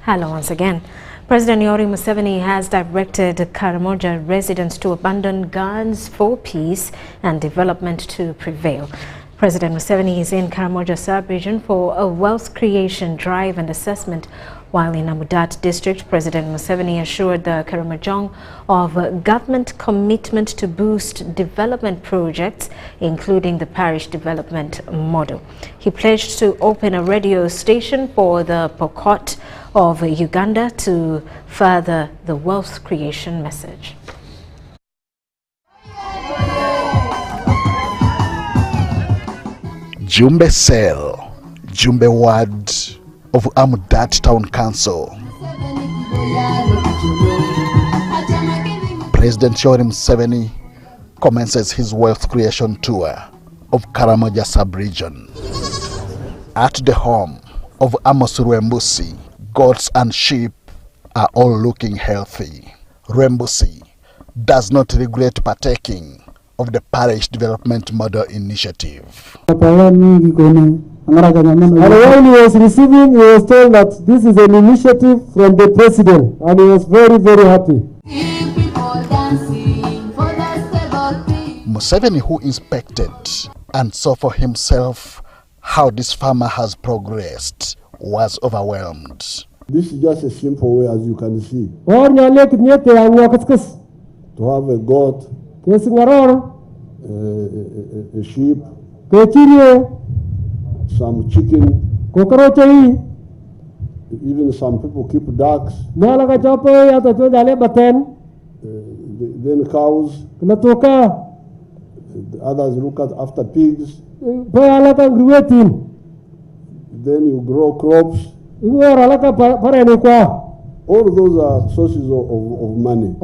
Hello once again. President Yoweri Museveni has directed Karamoja residents to abandon guns for peace and development to prevail. President Museveni is in Karamoja sub-region for a wealth creation drive and assessment. While in Amudat district, President Museveni assured the Karamojong of government commitment to boost development projects, including the parish development model. He pledged to open a radio station for the Pokot of Uganda to further the wealth creation message. Jumbe Cell, Jumbe Ward of Amudat Town Council. President Yoweri Museveni commences his wealth creation tour of Karamoja sub-region. At the home of Amos Rwembusi, goats and sheep are all looking healthy. Rwembusi does not regret partaking of the parish development model initiative. And when he was receiving, he was told that this is an initiative from the president, and he was very, very happy. Museveni, who inspected and saw for himself how this farmer has progressed, was overwhelmed. This is just a simple way, as you can see. To have a goat, a sheep, some chicken, even some people keep ducks, then cows, others look after pigs, then you grow crops. All those are sources of money.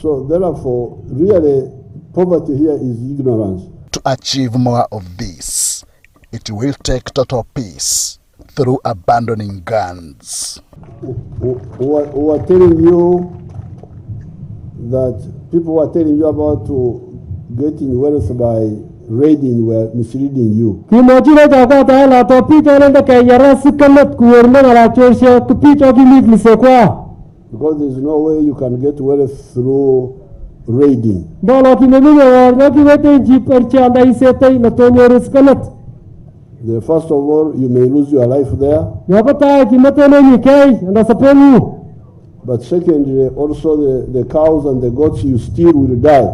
So therefore, really, poverty here is ignorance. To achieve more of this, it will take total peace through abandoning guns. Who are telling you that people who are telling you about getting wealth by raiding were misleading you. Because there's no way you can get wealth through raiding. First of all, you may lose your life there. But secondly, also the cows and the goats you steal will die.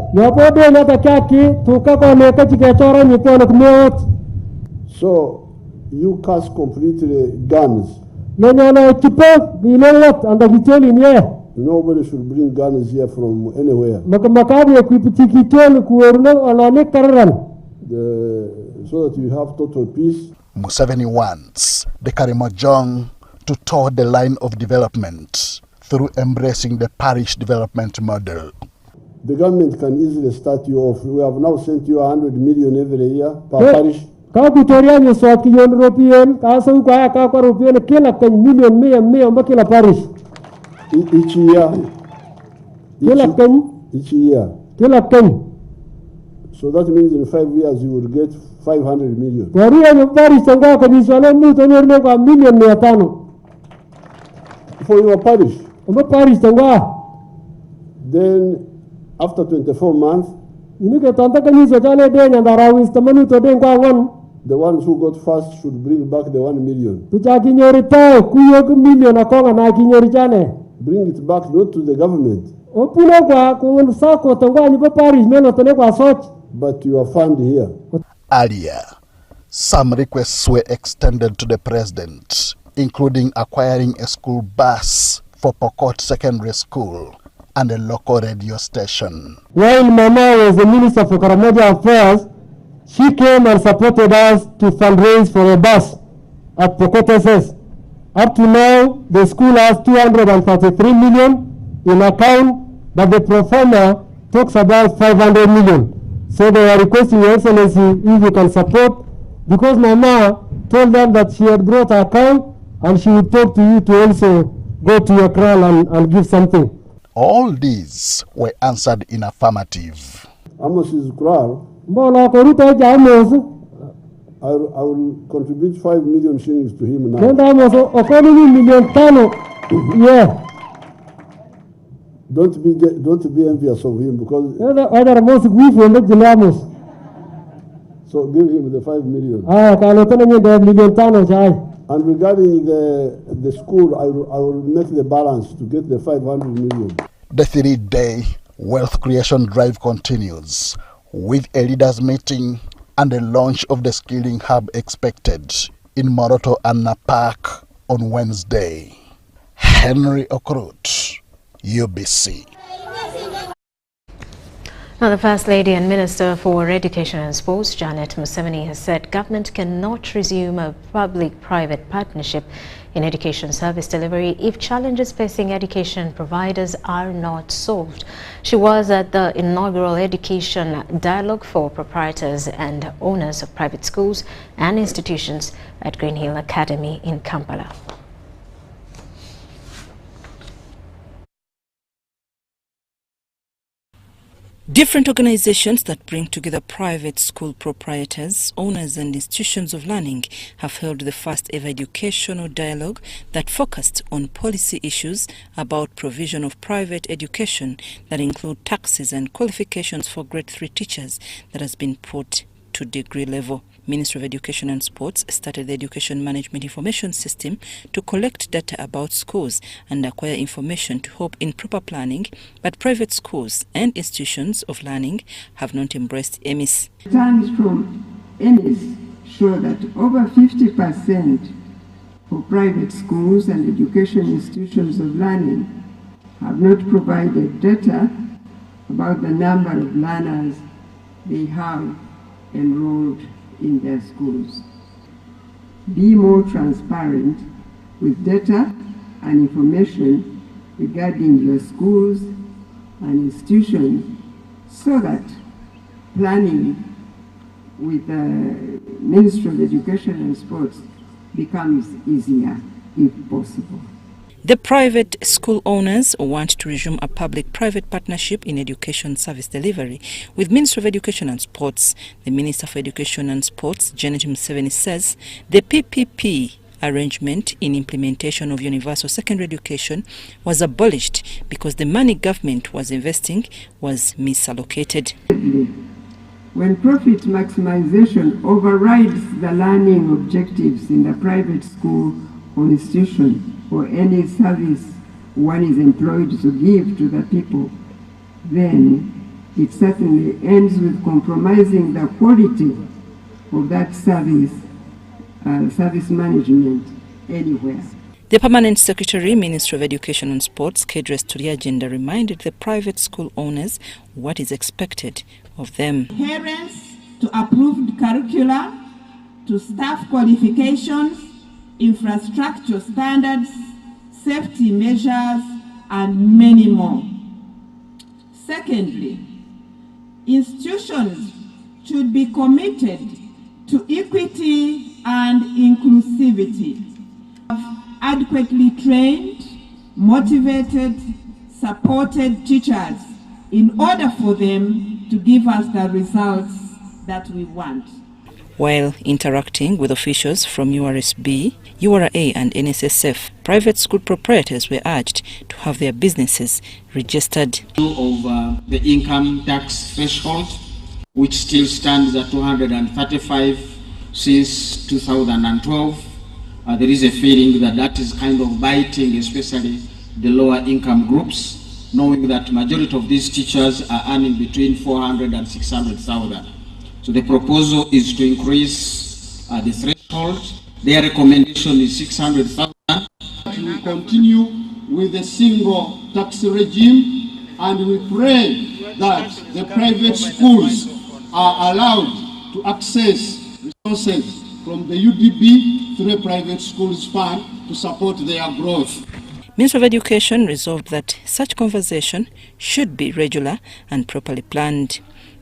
So you cast completely guns. Nobody should bring guns here from anywhere. So that you have total peace. Museveni wants the Karamojong to toe the line of development through embracing the parish development model. The government can easily start you off. We have now sent you 100 million every year per parish. Each year. So that means in 5 years you will get 500 million. For your parish. Then after 24 months, the ones who got first should bring back the 1 million. Bring it back not to the government, but to your fund here. Earlier, some requests were extended to the president, including acquiring a school bus for Pokot Secondary School and a local radio station. While Mama was the Minister for Karamoja Affairs, she came and supported us to fundraise for a bus at Pokot SS. Up to now, the school has 233 million in account, but the pro forma talks about 500 million. So they are requesting Your Excellency if you can support, because Mama told them that she had brought her account and she would talk to you to also go to your kraal and give something. All these were answered in affirmative. Amos's kraal will contribute 5 million shillings to him now. Kenda moso okoni milioni 5. Yeah. Don't be envious of him because. Other most gwifu ndo jilamos. So give him the 5 million. Kalo tena nye the milioni 5 chai. And regarding the school, I will make the balance to get the 500 million. The 3-day wealth creation drive continues with a leaders meeting and the launch of the skilling hub expected in Moroto Anna Park on Wednesday. Henry Okrut, UBC. Now, the First Lady and Minister for Education and Sports, Janet Museveni, has said government cannot resume a public-private partnership in education service delivery if challenges facing education providers are not solved. She was at the inaugural Education Dialogue for proprietors and owners of private schools and institutions at Green Hill Academy in Kampala. Different organizations that bring together private school proprietors, owners and institutions of learning have held the first ever educational dialogue that focused on policy issues about provision of private education that include taxes and qualifications for grade 3 teachers that has been put to degree level. Ministry of Education and Sports started the Education Management Information System to collect data about schools and acquire information to help in proper planning, but private schools and institutions of learning have not embraced EMIS. Returns from EMIS show that over 50% for private schools and education institutions of learning have not provided data about the number of learners they have enrolled in their schools. Be more transparent with data and information regarding your schools and institutions so that planning with the Ministry of Education and Sports becomes easier if possible. The private school owners want to resume a public-private partnership in education service delivery with Ministry of Education and Sports. The Minister for Education and Sports, Janet Museveni, says the PPP arrangement in implementation of universal secondary education was abolished because the money government was investing was misallocated. When profit maximization overrides the learning objectives in the private school or institution, or any service one is employed to give to the people, then it certainly ends with compromising the quality of that service management anywhere. The Permanent Secretary, Ministry of Education and Sports, Kedres Turiagenda, reminded the private school owners what is expected of them. Adherence to approved curricula, to staff qualifications, infrastructure standards, safety measures, and many more. Secondly, institutions should be committed to equity and inclusivity. Adequately trained, motivated, supported teachers in order for them to give us the results that we want. While interacting with officials from URSB, URA and NSSF, private school proprietors were urged to have their businesses registered. Of the income tax threshold, which still stands at 235 since 2012, there is a feeling that that is kind of biting, especially the lower income groups, knowing that majority of these teachers are earning between 400 and 600,000. So the proposal is to increase the threshold. Their recommendation is 600,000. We continue with a single tax regime, and we pray that the private schools are allowed to access resources from the UDB through a private schools fund to support their growth. Ministry of Education resolved that such conversation should be regular and properly planned.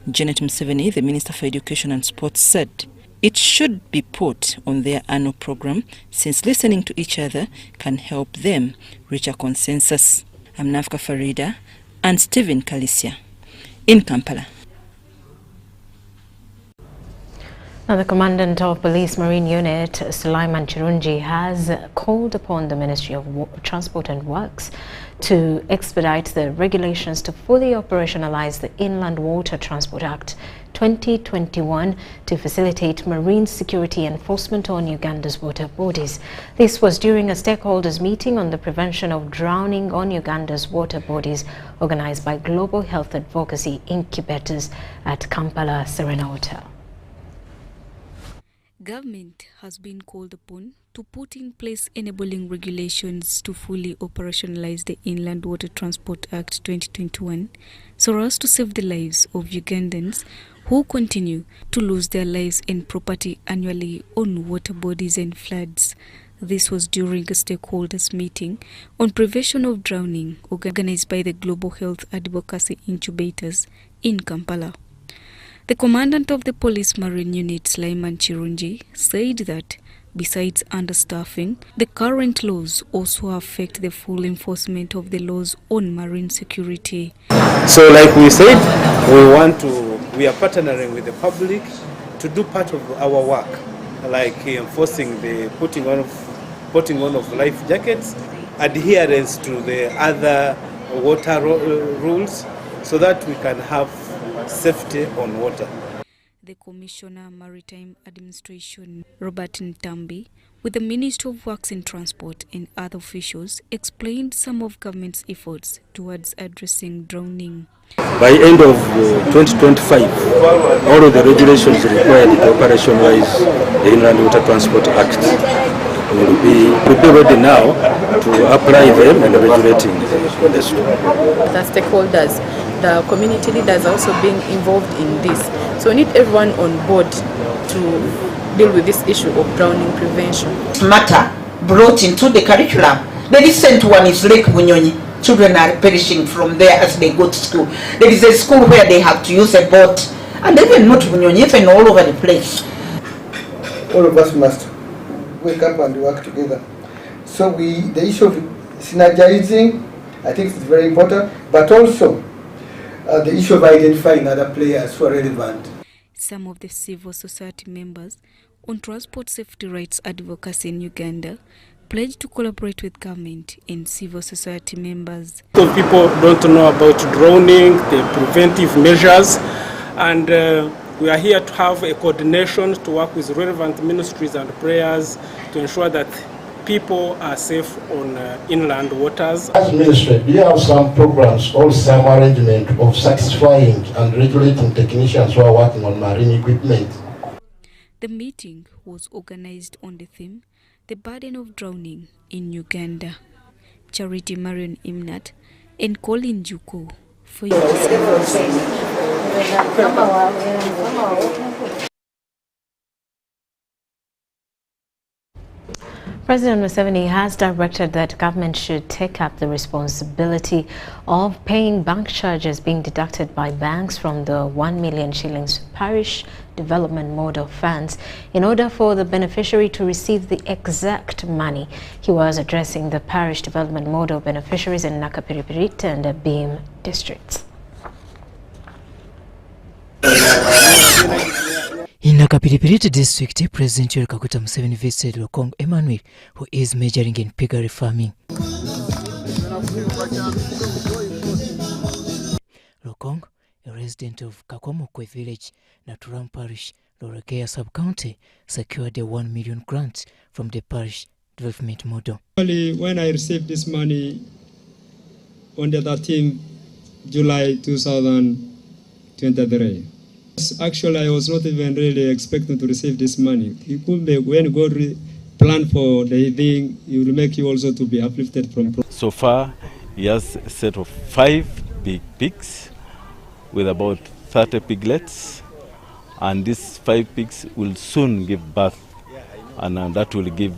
Janet Museveni, the Minister for Education and Sports, said it should be put on their annual program since listening to each other can help them reach a consensus. I'm Nafka Farida and Stephen Kalisia in Kampala. Now, the Commandant of Police Marine Unit, Sulaiman Chirunji, has called upon the Ministry of Transport and Works to expedite the regulations to fully operationalize the Inland Water Transport Act 2021 to facilitate marine security enforcement on Uganda's water bodies. This was during a stakeholders meeting on the prevention of drowning on Uganda's water bodies organized by Global Health Advocacy Incubators at Kampala Serena Hotel. Government has been called upon to put in place enabling regulations to fully operationalize the Inland Water Transport Act 2021 so as to save the lives of Ugandans who continue to lose their lives and property annually on water bodies and floods. This was during a stakeholders meeting on prevention of drowning organized by the Global Health Advocacy Incubators in Kampala. The Commandant of the Police Marine Unit, Sulaiman Chirunji, said that besides understaffing, the current laws also affect the full enforcement of the laws on marine security. So like we said, we are partnering with the public to do part of our work, like enforcing the putting on of life jackets, adherence to the other water rules, so that we can have safety on water. The Commissioner Maritime Administration, Robert Ntambi, with the Minister of Works and Transport and other officials, explained some of government's efforts towards addressing drowning. By end of 2025, all of the regulations required to operationalize the Inland Water Transport Act will be ready now to apply them and regulating the industry. The stakeholders, the community leaders are also being involved in this. So we need everyone on board to deal with this issue of drowning prevention. Matter brought into the curriculum. The recent one is Lake Bunyonyi. Children are perishing from there as they go to school. There is a school where they have to use a boat, and even not Bunyonyi, even all over the place. All of us must wake up and work together. So the issue of synergizing, I think, is very important, but also the issue of identifying other players who are relevant. Some of the civil society members on transport safety rights advocacy in Uganda pledged to collaborate with government and civil society members. People don't know about drowning, the preventive measures, and we are here to have a coordination to work with relevant ministries and players to ensure that people are safe on inland waters. As ministry, do you have some programs or some arrangement of satisfying and regulating technicians who are working on marine equipment? The meeting was organized on the theme, The Burden of Drowning in Uganda. Charity Marion Imnat and Colin Juko for you. President Museveni has directed that government should take up the responsibility of paying bank charges being deducted by banks from the 1 million shillings parish development model funds in order for the beneficiary to receive the exact money. He was addressing the parish development model beneficiaries in Nakapiripirit and Beam districts. In Nakapiripirit district, President Yoweri Kaguta Museveni visited Lokong Emmanuel, who is majoring in piggery farming. Lokong, a resident of Kakomokwe village, Naturam Parish, Lorakea sub-county, secured a 1 million grant from the parish development model. When I received this money on the 13th July 2023, actually, I was not even really expecting to receive this money. It could be when God planned for the thing, He will make you also to be uplifted from. So far, he has a set of 5 big pigs with about 30 piglets, and these 5 pigs will soon give birth, and that will give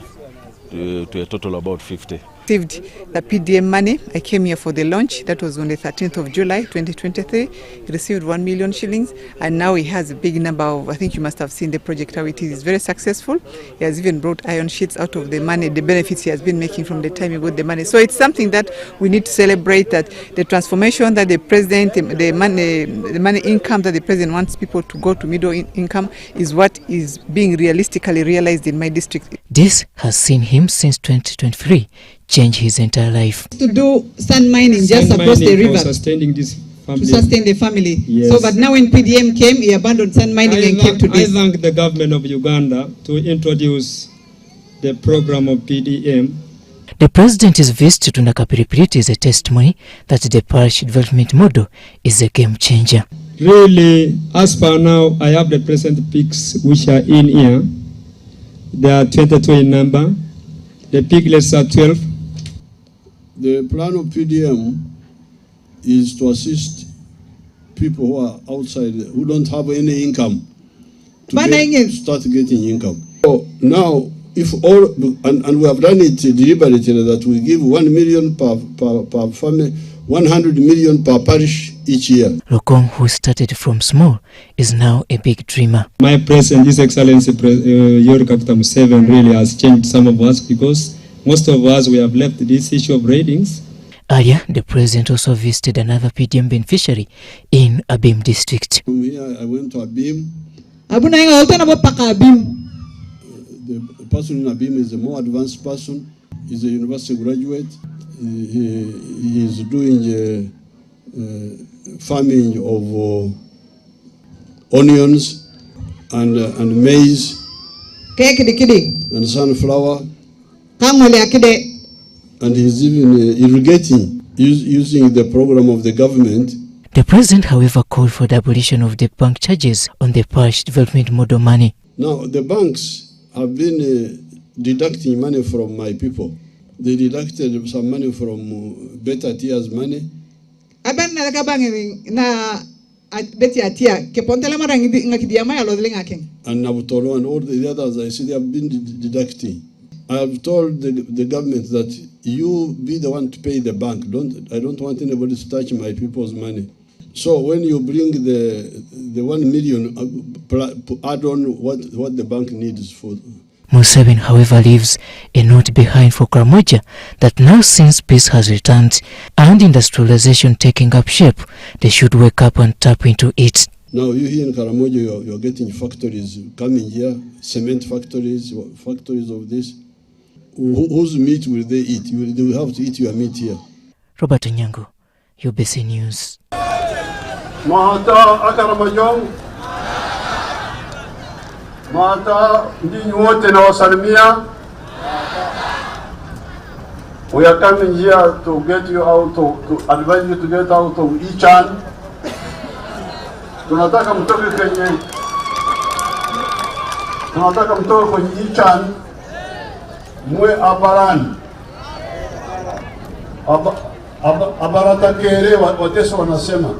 to a total about 50. Received the PDM money. I came here for the launch. That was on the 13th of July 2023. He received 1 million shillings, and now he has a big number of, I think you must have seen the project, how it is. It's very successful. He has even brought iron sheets out of the money, the benefits he has been making from the time he got the money. So it's something that we need to celebrate, that the transformation that the president, the money income that the president wants people to go to middle income is what is being realistically realized in my district. This has seen him since 2023 change his entire life. To do sand mining just across the river. Sustaining this family. To sustain the family. Yes. So, but now when PDM came, he abandoned sand mining and came to this. I thank the government of Uganda to introduce the program of PDM. The president's visit to Nakapiripiriti is a testimony that the parish development model is a game changer. Really, as per now, I have the present pigs which are in here. There are 22 in number. The piglets are 12. The plan of PDM is to assist people who are outside, who don't have any income, to start getting income. So now, if all, and we have done it deliberately, that we give 1 million per family, 100 million per parish each year. Lokong, who started from small, is now a big dreamer. My president, His Excellency Yoweri Kaguta Museveni, really has changed some of us, because most of us, we have left this issue of ratings. Earlier, the president also visited another PDM beneficiary in Abim district. From here, I went to Abim. The person in Abim is a more advanced person. He's a university graduate. He is doing farming of onions and maize and sunflower. And he's even irrigating using the program of the government. The president, however, called for the abolition of the bank charges on the parish development model money. Now, the banks have been deducting money from my people. They deducted some money from Better Tia's money. And Nabutolo and all the others, I see they have been deducting. I have told the government that you be the one to pay the bank. I don't want anybody to touch my people's money. So when you bring the 1 million, add on what the bank needs for. Museveni, however, leaves a note behind for Karamoja that now, since peace has returned and industrialization taking up shape, they should wake up and tap into it. Now you here in Karamoja, you're getting factories coming here, cement factories of this. Whose meat will they eat? They will have to eat your meat here. Robert Onyango, UBC News. Mahata Akaramajong, Mahata ndinyi wote na wasalimia. We are coming here to get you out to advise you to get out of Ichan. Tunataka mtoke kwenye Ichan, mwe Abaran. Abarata kere wateso wanasema.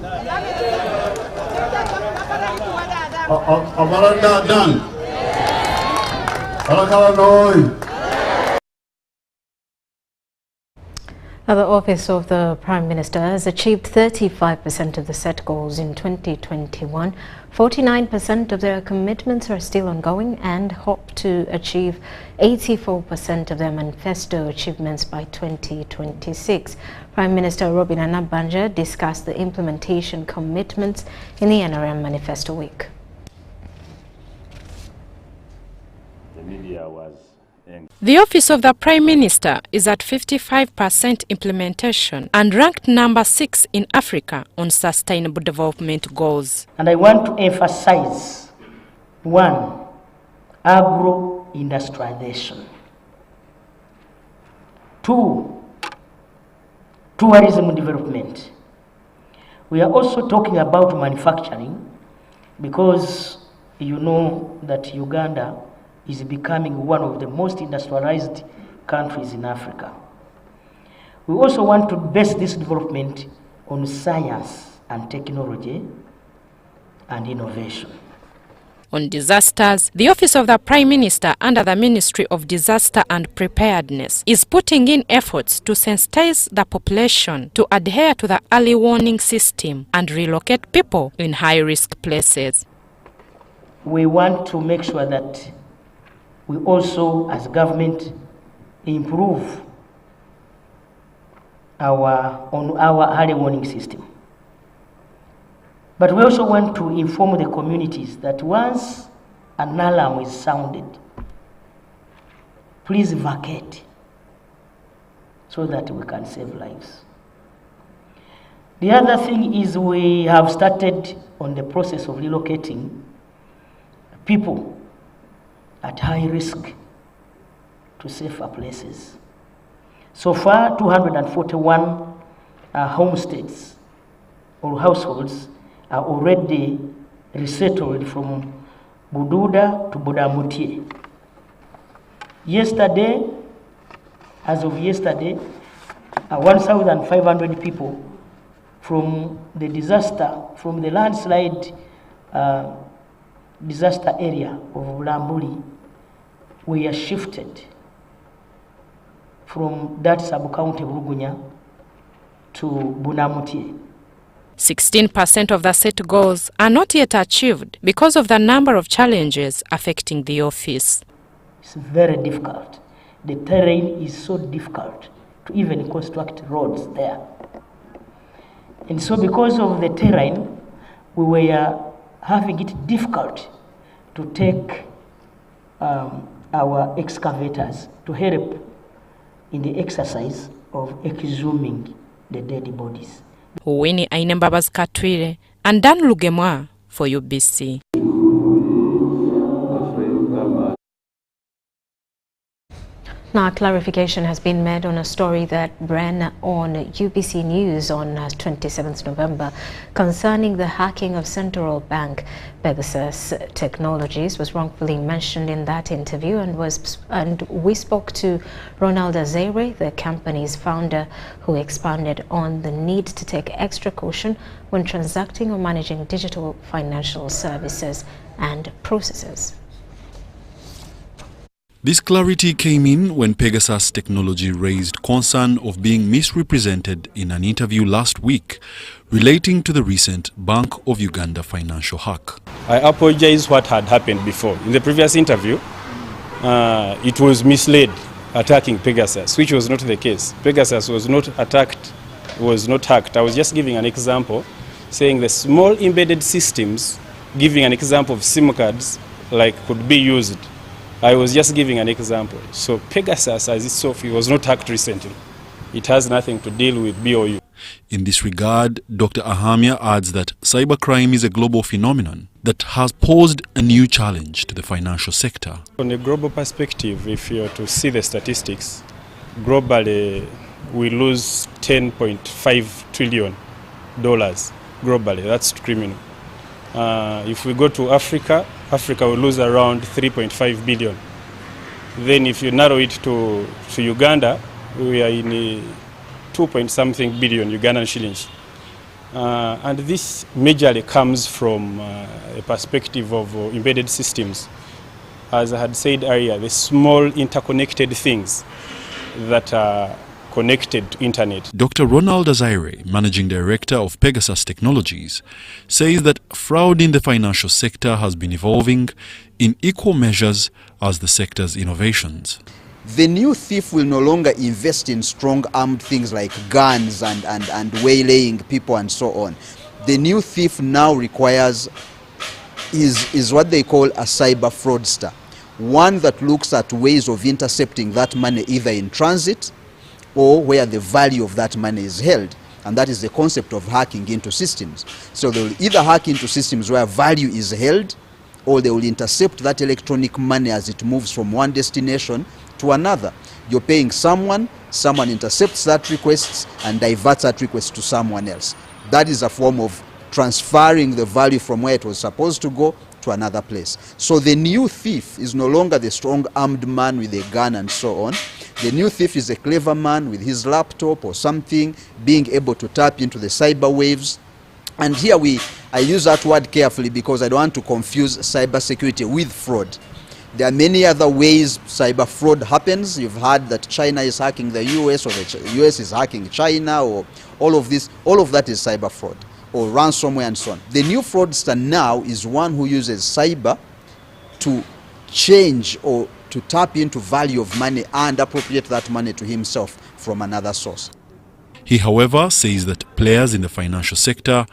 Abaranda dan. Alakala noi. Now, the Office of the Prime Minister has achieved 35% of the set goals in 2021. 49% of their commitments are still ongoing and hope to achieve 84% of their manifesto achievements by 2026. Prime Minister Robin Banja discussed the implementation commitments in the NRM Manifesto Week. The Office of the Prime Minister is at 55% implementation and ranked number 6 in Africa on sustainable development goals. And I want to emphasize, 1, agro-industrialization. 2, tourism development. We are also talking about manufacturing, because you know that Uganda is becoming one of the most industrialized countries in Africa. We also want to base this development on science and technology and innovation. On disasters, the Office of the Prime Minister under the Ministry of Disaster and Preparedness is putting in efforts to sensitize the population to adhere to the early warning system and relocate people in high-risk places. We want to make sure that we also, as government, improve our early warning system. But we also want to inform the communities that once an alarm is sounded, please vacate so that we can save lives. The other thing is we have started on the process of relocating people at high risk to safer places. So far, 241 homesteads or households are already resettled from Bududa to Bodamutie. Yesterday, as of yesterday, 1,500 people from the disaster, from the landslide disaster area of Bulambuli were shifted from that sub-county Burugunya to Bunamutie. 16% of the set goals are not yet achieved because of the number of challenges affecting the office. It's very difficult. The terrain is so difficult to even construct roads there. And so because of the terrain, we were having it difficult to take our excavators to help in the exercise of exhuming the dead bodies. Winnie Ainembabaz Katwire and Dan Lugemwa for UBC. Now, clarification has been made on a story that ran on UBC News on 27th November concerning the hacking of Central Bank. Pegasus Technologies was wrongfully mentioned in that interview, and we spoke to Ronaldo Zaire, the company's founder, who expanded on the need to take extra caution when transacting or managing digital financial services and processes. This clarity came in when Pegasus Technology raised concern of being misrepresented in an interview last week relating to the recent Bank of Uganda financial hack. I apologize what had happened before. In the previous interview, it was misled attacking Pegasus, which was not the case. Pegasus was not attacked, was not hacked. I was just giving an example, saying the small embedded systems, giving an example of SIM cards, like could be used. I was just giving an example. So Pegasus as itself, it was not hacked recently. It has nothing to deal with BOU. In this regard, Dr. Ahamia adds that cybercrime is a global phenomenon that has posed a new challenge to the financial sector. On a global perspective, if you are to see the statistics, globally we lose $10.5 trillion globally. That's criminal. If we go to Africa, Africa will lose around 3.5 billion. Then if you narrow it to Uganda, we are in 2-point-something billion Ugandan shillings. And this majorly comes from a perspective of embedded systems. As I had said earlier, the small interconnected things that are connected to internet. Dr. Ronald Zaire, Managing Director of Pegasus Technologies, says that fraud in the financial sector has been evolving in equal measures as the sector's innovations. The new thief will no longer invest in strong armed things like guns and waylaying people and so on. The new thief now requires is what they call a cyber fraudster, one that looks at ways of intercepting that money either in transit or where the value of that money is held. And that is the concept of hacking into systems. So they will either hack into systems where value is held, or they will intercept that electronic money as it moves from one destination to another. You're paying someone, someone intercepts that request and diverts that request to someone else. That is a form of transferring the value from where it was supposed to go to another place. So the new thief is no longer the strong armed man with a gun and so on. The new thief is a clever man with his laptop or something, being able to tap into the cyber waves. And here we I use that word carefully because I don't want to confuse cybersecurity with fraud. There are many other ways cyber fraud happens. You've heard that China is hacking the US, or the US is hacking China, or all of that is cyber fraud, or ransomware and so on. The new fraudster now is one who uses cyber to change or to tap into value of money and appropriate that money to himself from another source. He, however, says that players in the financial sector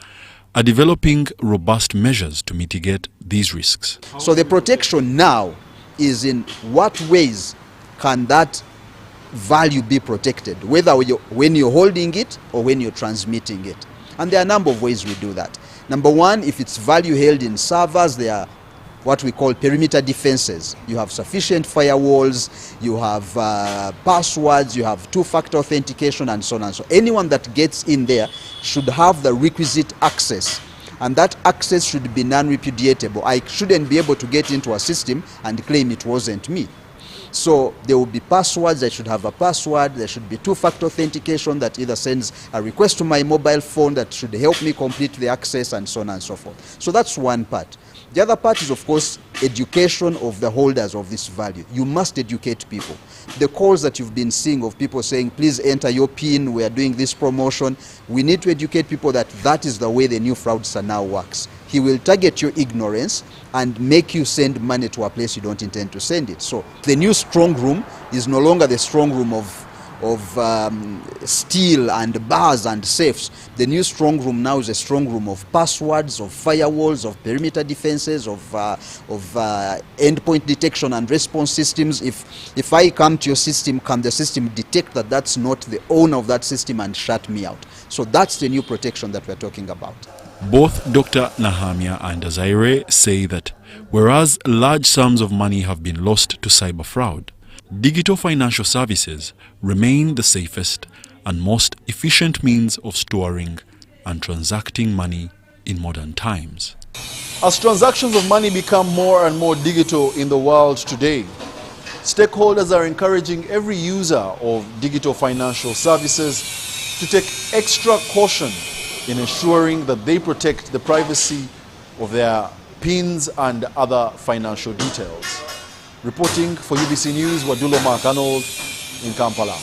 are developing robust measures to mitigate these risks. So the protection now is in what ways can that value be protected, whether when you're holding it or when you're transmitting it. And there are a number of ways we do that. Number one, if it's value held in servers, there are what we call perimeter defenses. You have sufficient firewalls, you have passwords, you have two-factor authentication, and so on and so on. Anyone that gets in there should have the requisite access, and that access should be non-repudiatable. I shouldn't be able to get into a system and claim it wasn't me. So there will be passwords, I should have a password, there should be two-factor authentication that either sends a request to my mobile phone that should help me complete the access, and so on and so forth. So that's one part. The other part is, of course, education of the holders of this value. You must educate people. The calls that you've been seeing of people saying, please enter your PIN, we are doing this promotion, we need to educate people that that is the way the new fraudster now works. He will target your ignorance and make you send money to a place you don't intend to send it. So the new strong room is no longer the strong room of steel and bars and safes. The new strong room now is a strong room of passwords, of firewalls, of perimeter defenses, of endpoint detection and response systems. If I come to your system, can the system detect that that's not the owner of that system and shut me out? So that's the new protection that we're talking about. Both Dr. Nahamia and Azaire say that whereas large sums of money have been lost to cyber fraud, digital financial services remain the safest and most efficient means of storing and transacting money in modern times. As transactions of money become more and more digital in the world today, stakeholders are encouraging every user of digital financial services to take extra caution in ensuring that they protect the privacy of their PINs and other financial details. Reporting for UBC News, Wadulo Mark Arnold in Kampala.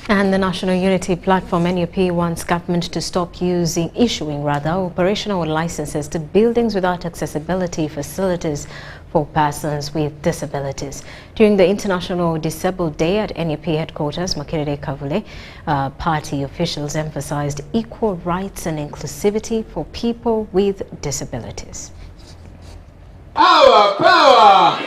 And the National Unity Platform, NUP, wants government to stop issuing operational licenses to buildings without accessibility facilities for persons with disabilities. During the International Disabled Day at NUP headquarters, Makerere Kavule, party officials emphasized equal rights and inclusivity for people with disabilities. Our power!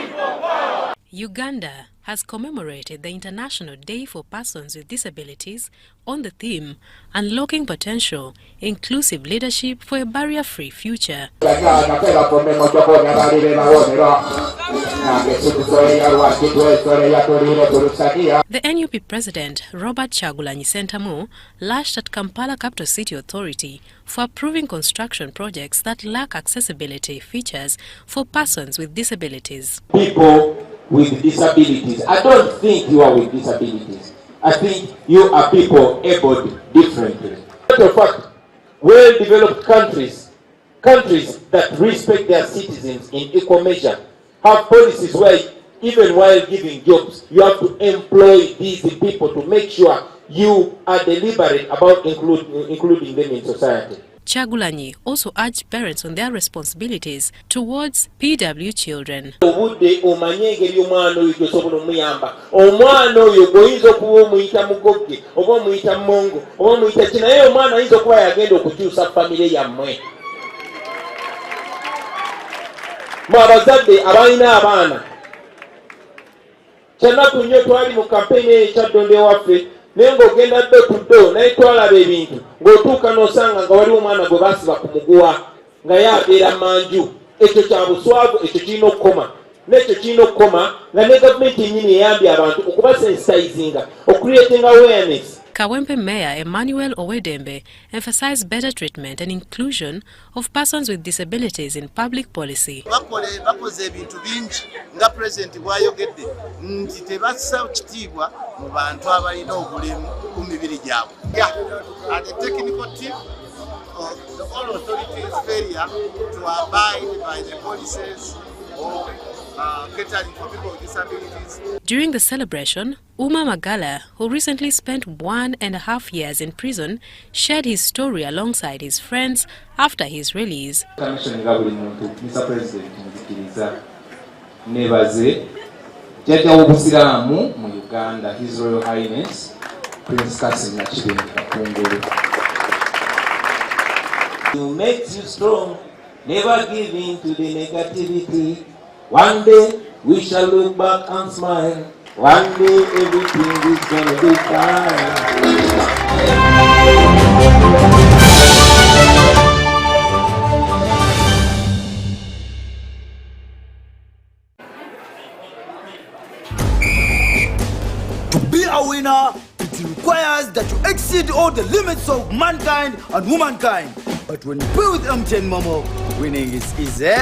Uganda has commemorated the International Day for Persons with Disabilities on the theme Unlocking Potential, Inclusive Leadership for a Barrier-Free Future. The NUP President, Robert Chagulanyi Sentamu, lashed at Kampala Capital City Authority for approving construction projects that lack accessibility features for persons with disabilities. People with disabilities. I don't think you are with disabilities. I think you are people abled differently. Matter of fact, well-developed countries that respect their citizens in equal measure, have policies where even while giving jobs, you have to employ these people to make sure you are deliberate about including them in society. Chagulanyi also urged parents on their responsibilities towards PW children. Nengo genda do tudo na itwala bebintu ngotuka nosanga nga wali omwana gwe basiba kumuguwa nga yabeera manju ekyo kya buswavu ekyo kirina okukoma n'ekyo kirina okukoma nga ne gavumenti yennyini eyambye abantu okubasensitizinga, ocreating awareness. Kawempe Mayor Emmanuel Owedembe emphasized better treatment and inclusion of persons with disabilities in public policy. Bakoze ebintu bingi nga president bwayogedde nti tebassa kitiibwa mu bantu abalina obulemu ku mibiri gyabwe. And the technical team of the all authorities failure to abide by the policies of catering for people with disabilities. During the celebration, Uma Magala, who recently spent 1.5 years in prison, shared his story alongside his friends after his release. Mr. President, nebaze Jjajja w'Obusiraamu mu Uganda, His Royal Highness Prince Kasim Nakibenge. You makes you strong, never give in to the negativity. One day we shall look back and smile. One day everything is gonna be fine. To be a winner, it requires that you exceed all the limits of mankind and womankind. But when you play with MTN Momo, winning is easy.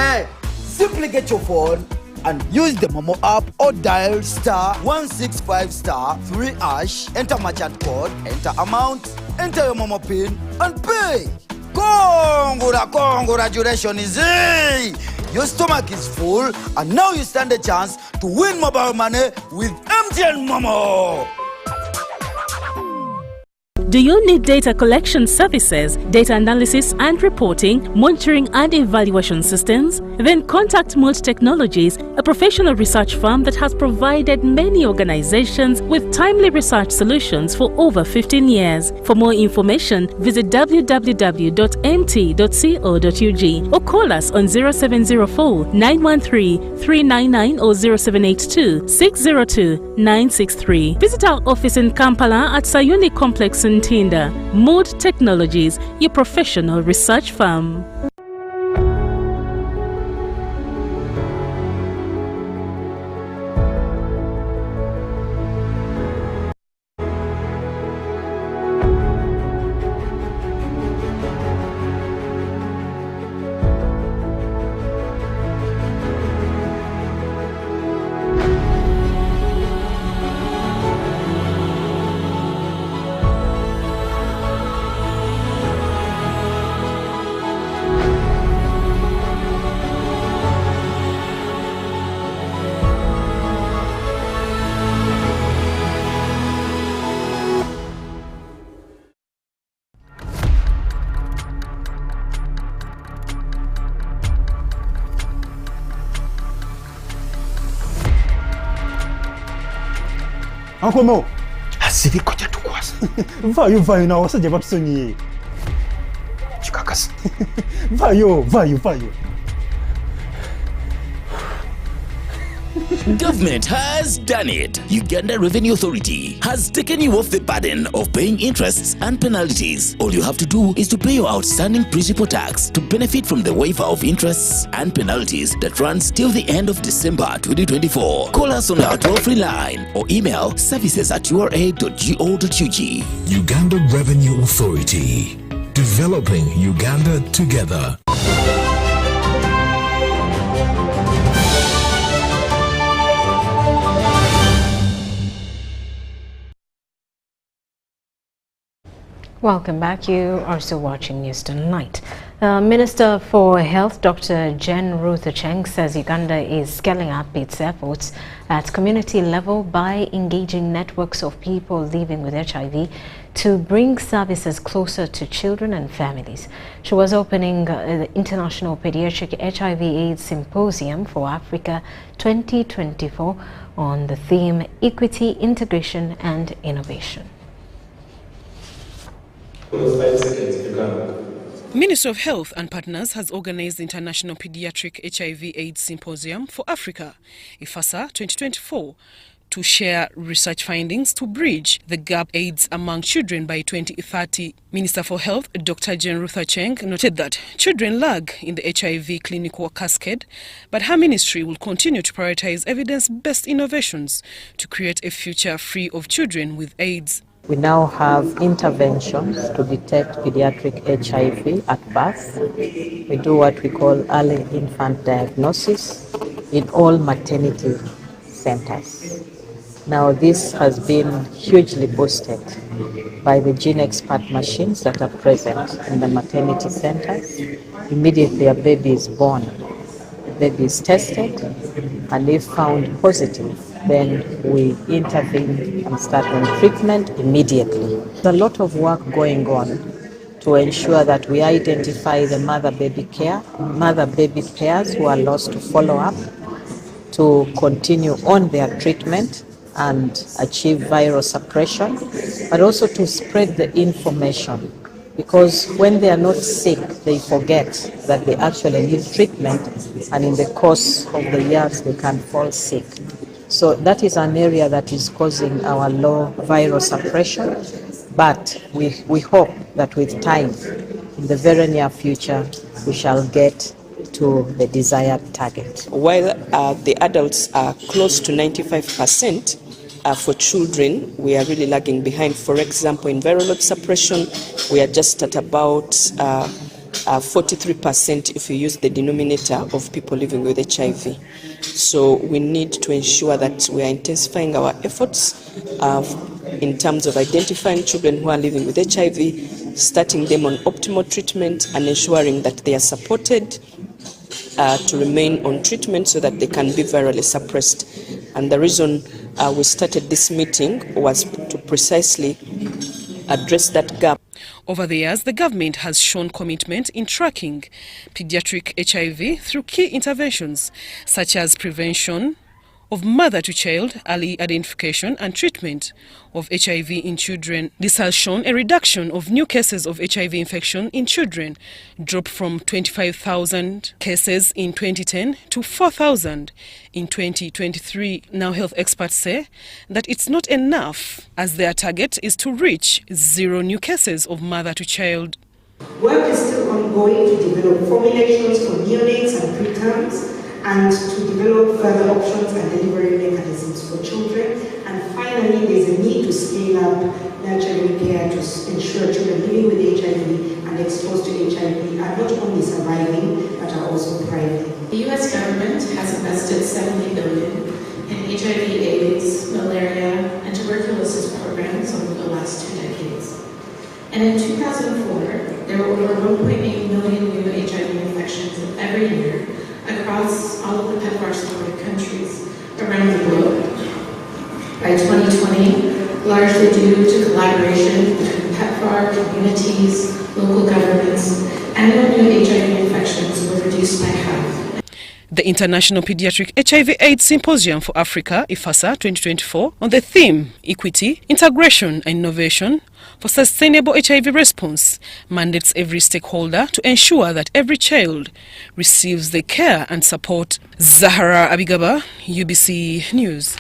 Simply get your phone and use the Momo app or dial *165*3#, enter merchant code, enter amount, enter your Momo PIN and pay. Congratulations is easy. Your stomach is full and now you stand a chance to win mobile money with MTN Momo. Do you need data collection services, data analysis and reporting, monitoring and evaluation systems? Then contact Mold Technologies, a professional research firm that has provided many organizations with timely research solutions for over 15 years. For more information, visit www.mt.co.ug or call us on 0704 913 399 or 0782 602 963. Visit our office in Kampala at Sayuni Complex in Tinda. Mold Technologies, your professional research firm. Uncle Mo, asibi koja tukwasa. Vayo na wasajja batusonyiye. Chikakasi. Vayo. Government has done it. Uganda Revenue Authority has taken you off the burden of paying interests and penalties. All you have to do is to pay your outstanding principal tax to benefit from the waiver of interests and penalties that runs till the end of December 2024. Call us on our toll-free line or email services@ura.go.ug. Uganda Revenue Authority. Developing Uganda together. Welcome back. You are still watching News Tonight. Minister for Health, Dr. Jen Ruth Acheng, says Uganda is scaling up its efforts at community level by engaging networks of people living with HIV to bring services closer to children and families. She was opening the International Pediatric HIV/AIDS Symposium for Africa 2024 on the theme Equity, Integration and Innovation. Ministry of Health and Partners has organized the International Pediatric HIV/AIDS Symposium for Africa, IFASA 2024, to share research findings to bridge the gap AIDS among children by 2030. Minister for Health, Dr. Jen Ruth Acheng, noted that children lag in the HIV clinical cascade, but her ministry will continue to prioritize evidence-based innovations to create a future free of children with AIDS. We now have interventions to detect pediatric HIV at birth. We do what we call early infant diagnosis in all maternity centers. Now this has been hugely boosted by the gene expert machines that are present in the maternity centers. Immediately a baby is born, the baby is tested, and if found positive, then we intervene and start on treatment immediately. There's a lot of work going on to ensure that we identify the mother-baby pairs who are lost to follow-up, to continue on their treatment and achieve viral suppression, but also to spread the information, because when they are not sick, they forget that they actually need treatment, and in the course of the years, they can fall sick. So that is an area that is causing our low viral suppression, but we hope that with time, in the very near future, we shall get to the desired target. While the adults are close to 95%, for children, we are really lagging behind. For example, in viral load suppression, we are just at about 43% if you use the denominator of people living with HIV. So we need to ensure that we are intensifying our efforts in terms of identifying children who are living with HIV, starting them on optimal treatment, and ensuring that they are supported to remain on treatment so that they can be virally suppressed. And the reason we started this meeting was to precisely address that gap. Over the years, the government has shown commitment in tracking pediatric HIV through key interventions such as prevention of mother-to-child early identification and treatment of HIV in children. This has shown a reduction of new cases of HIV infection in children, dropped from 25,000 cases in 2010 to 4,000 in 2023. Now health experts say that it's not enough, as their target is to reach 0 new cases of mother-to-child. Work is still ongoing to develop formulations for neonates and preterms, and to develop further options and delivery mechanisms for children. And finally, there's a need to scale up nurturing care to ensure children living with HIV and exposed to HIV are not only surviving, but are also thriving. The US government has invested $70 billion in HIV/AIDS, malaria, and tuberculosis programs over the last 2 decades. And in 2004, there were over 1.8 million new HIV infections every year across all of the PEPFAR-supported countries around the globe. By 2020, largely due to collaboration between PEPFAR, communities, local governments, annual new HIV infections were reduced by half. The International Pediatric HIV/AIDS Symposium for Africa, IFASA 2024, on the theme Equity, Integration and Innovation for Sustainable HIV Response, mandates every stakeholder to ensure that every child receives the care and support. Zahara Abigaba, UBC News.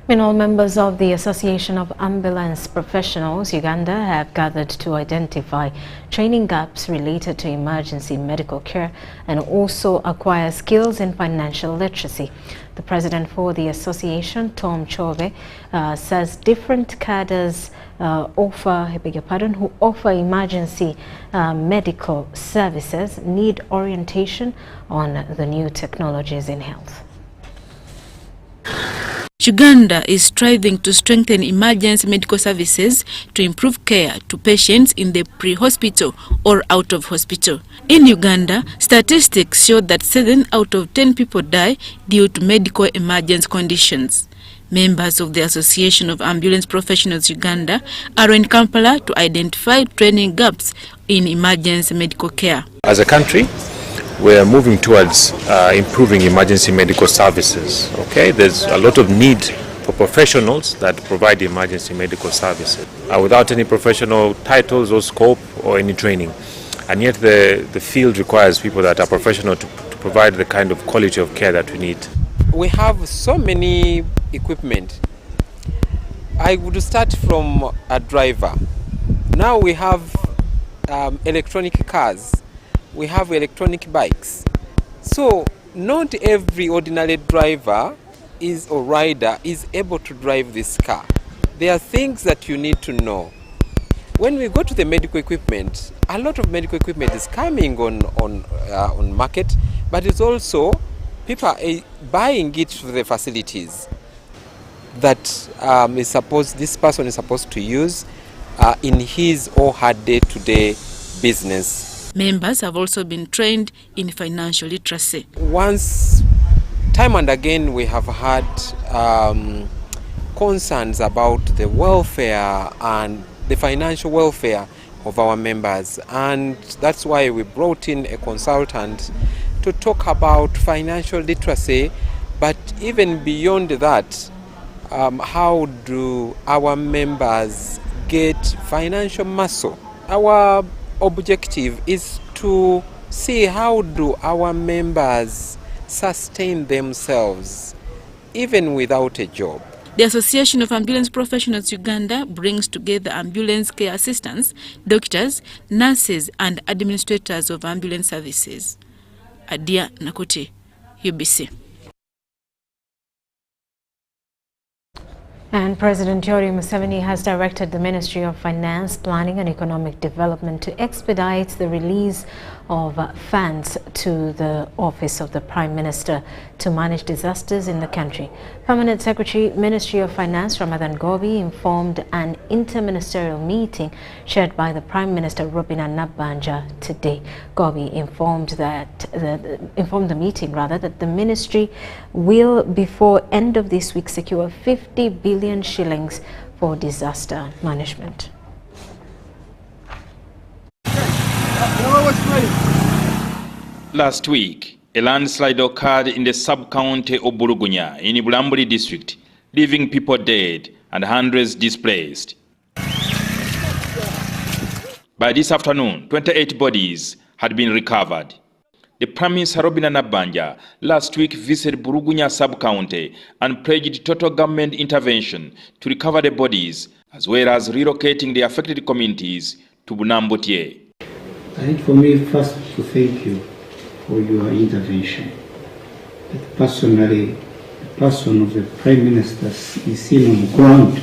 Meanwhile, members of the Association of Ambulance Professionals Uganda have gathered to identify training gaps related to emergency medical care and also acquire skills in financial literacy. The president for the association, Tom Chobe, says different cadres who offer emergency medical services need orientation on the new technologies in health. Uganda is striving to strengthen emergency medical services to improve care to patients in the pre-hospital or out of hospital. In Uganda, statistics show that 7 out of 10 people die due to medical emergency conditions. Members of the Association of Ambulance Professionals Uganda are in Kampala to identify training gaps in emergency medical care. As a country, we are moving towards improving emergency medical services. Okay, there's a lot of need for professionals that provide emergency medical services without any professional titles or scope or any training. And yet the field requires people that are professional to provide the kind of quality of care that we need. We have so many equipment. I would start from a driver. Now we have electronic cars. We have electronic bikes. So not every ordinary driver or rider is able to drive this car. there are things that you need to know. When we go to the medical equipment, a lot of medical equipment is coming on market, but it's also people are buying it for the facilities that this person is supposed to use in his or her day-to-day business. Members have also been trained in financial literacy. Once, time and again, we have had concerns about the welfare and the financial welfare of our members, and that's why we brought in a consultant to talk about financial literacy, but even beyond that, how do our members get financial muscle? Our objective is to see how do our members sustain themselves even without a job. The Association of Ambulance Professionals Uganda brings together ambulance care assistants, doctors, nurses and administrators of ambulance services. Adia Nakuti, UBC. And President Yoweri Museveni has directed the Ministry of Finance, Planning and Economic Development to expedite the release of funds to the Office of the Prime Minister to manage disasters in the country. Permanent Secretary, Ministry of Finance Rhoda Ngonzi informed an interministerial meeting chaired by the Prime Minister Rhoda Ngonzi today. Ngonzi informed the meeting that the ministry will, before end of this week, secure 50 billion shillings for disaster management. Last week, a landslide occurred in the sub-county of Bulugunya in Bulambuli district, leaving people dead and hundreds displaced. By this afternoon, 28 bodies had been recovered. The Prime Minister Rhoda Ngonzi last week visited Bulugunya sub-county and pledged total government intervention to recover the bodies, as well as relocating the affected communities to Bunambotie. I think for me, first to thank you for your intervention. But personally, the person of the Prime Minister is seen on the ground,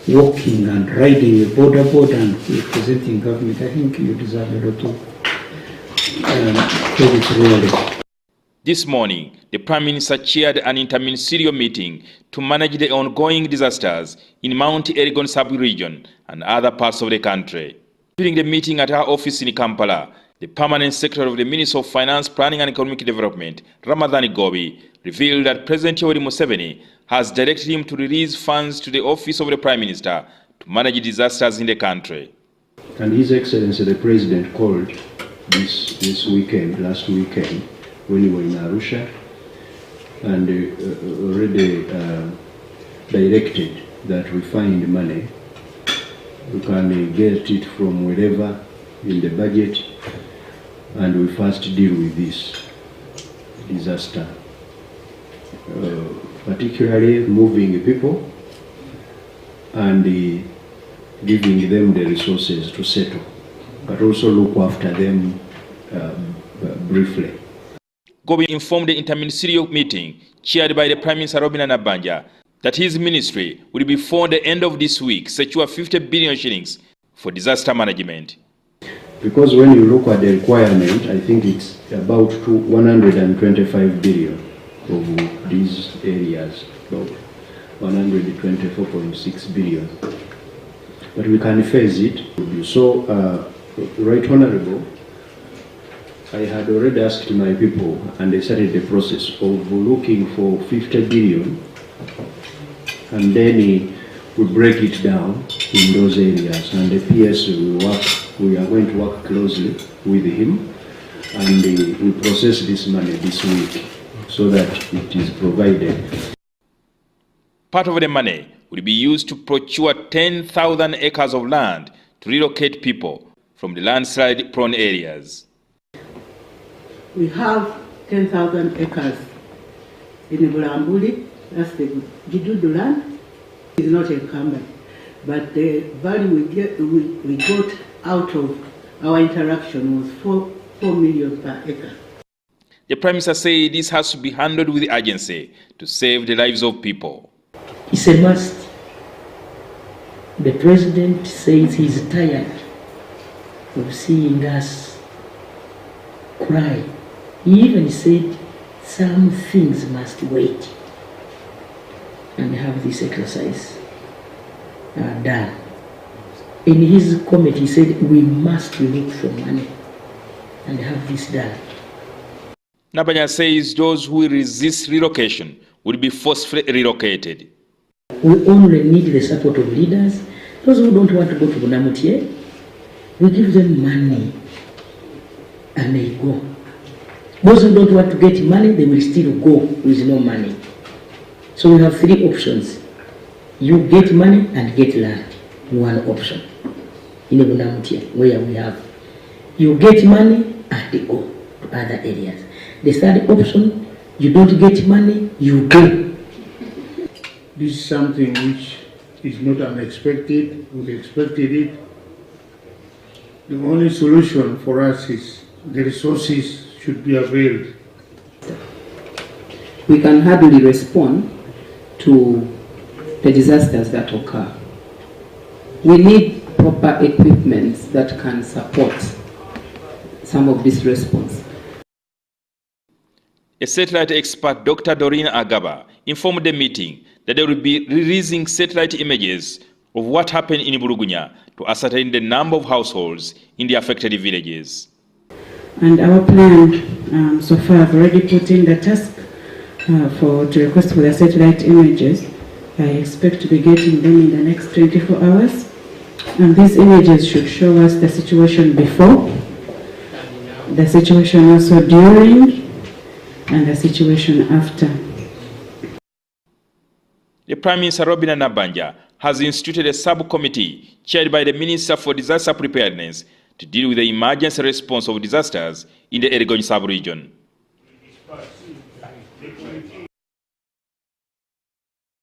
walking and riding a border and representing government. I think you deserve a lot of credit, really. This morning, the Prime Minister chaired an interministerial meeting to manage the ongoing disasters in Mount Elgon sub-region and other parts of the country. During the meeting at her office in Kampala, the Permanent Secretary of the Ministry of Finance, Planning and Economic Development, Rhoda Ngonzi, revealed that President Yoweri Museveni has directed him to release funds to the Office of the Prime Minister to manage disasters in the country. And His Excellency the President called last weekend, when we were in Arusha, and already directed that we find money. We can get it from wherever in the budget, and we first deal with this disaster, particularly moving people and giving them the resources to settle, but also look after them briefly. Ngonzi informed the interministerial meeting chaired by the Prime Minister Rhoda Ngonzi that his ministry will before the end of this week secure 50 billion shillings for disaster management. Because when you look at the requirement, I think it's about 125 billion of these areas, about 124.6 billion. But we can phase it. So, Right Honorable, I had already asked my people, and they started the process of looking for 50 billion, and then we break it down in those areas, and the PS we are going to work closely with him, and we process this money this week so that it is provided. Part of the money will be used to procure 10,000 acres of land to relocate people from the landslide-prone areas. We have 10,000 acres in Bulambuli, that's the Gidudu land. It's not encumbered, but the value we got out of our interaction was 4 million per acre. The Prime Minister said this has to be handled with urgency to save the lives of people. It's a must. The president says he's tired of seeing us cry. He even said some things must wait and have this exercise done. In his comment, he said we must look for money and have this done. Nabanya says those who resist relocation will be forcefully relocated. We only need the support of leaders. Those who don't want to go to Bunamutie, we give them money and they go. Those who don't want to get money, they will still go with no money. So we have three options. You get money and get land. One option. In Bunamutie, where we have. You get money and they go to other areas. The third option, you don't get money, you go. This is something which is not unexpected. We expected it. The only solution for us is the resources should be availed. We can hardly respond to the disasters that occur. We need proper equipment that can support some of this response. A satellite expert, Dr. Doreen Agaba, informed the meeting that they will be releasing satellite images of what happened in Burugunya to ascertain the number of households in the affected villages. And our plan, so far, I've already put in the task to request for the satellite images. I expect to be getting them in the next 24 hours. And these images should show us the situation before, the situation also during, and the situation after. The Prime Minister Robina Nabanja has instituted a subcommittee chaired by the Minister for Disaster Preparedness to deal with the emergency response of disasters in the Elgon sub-region.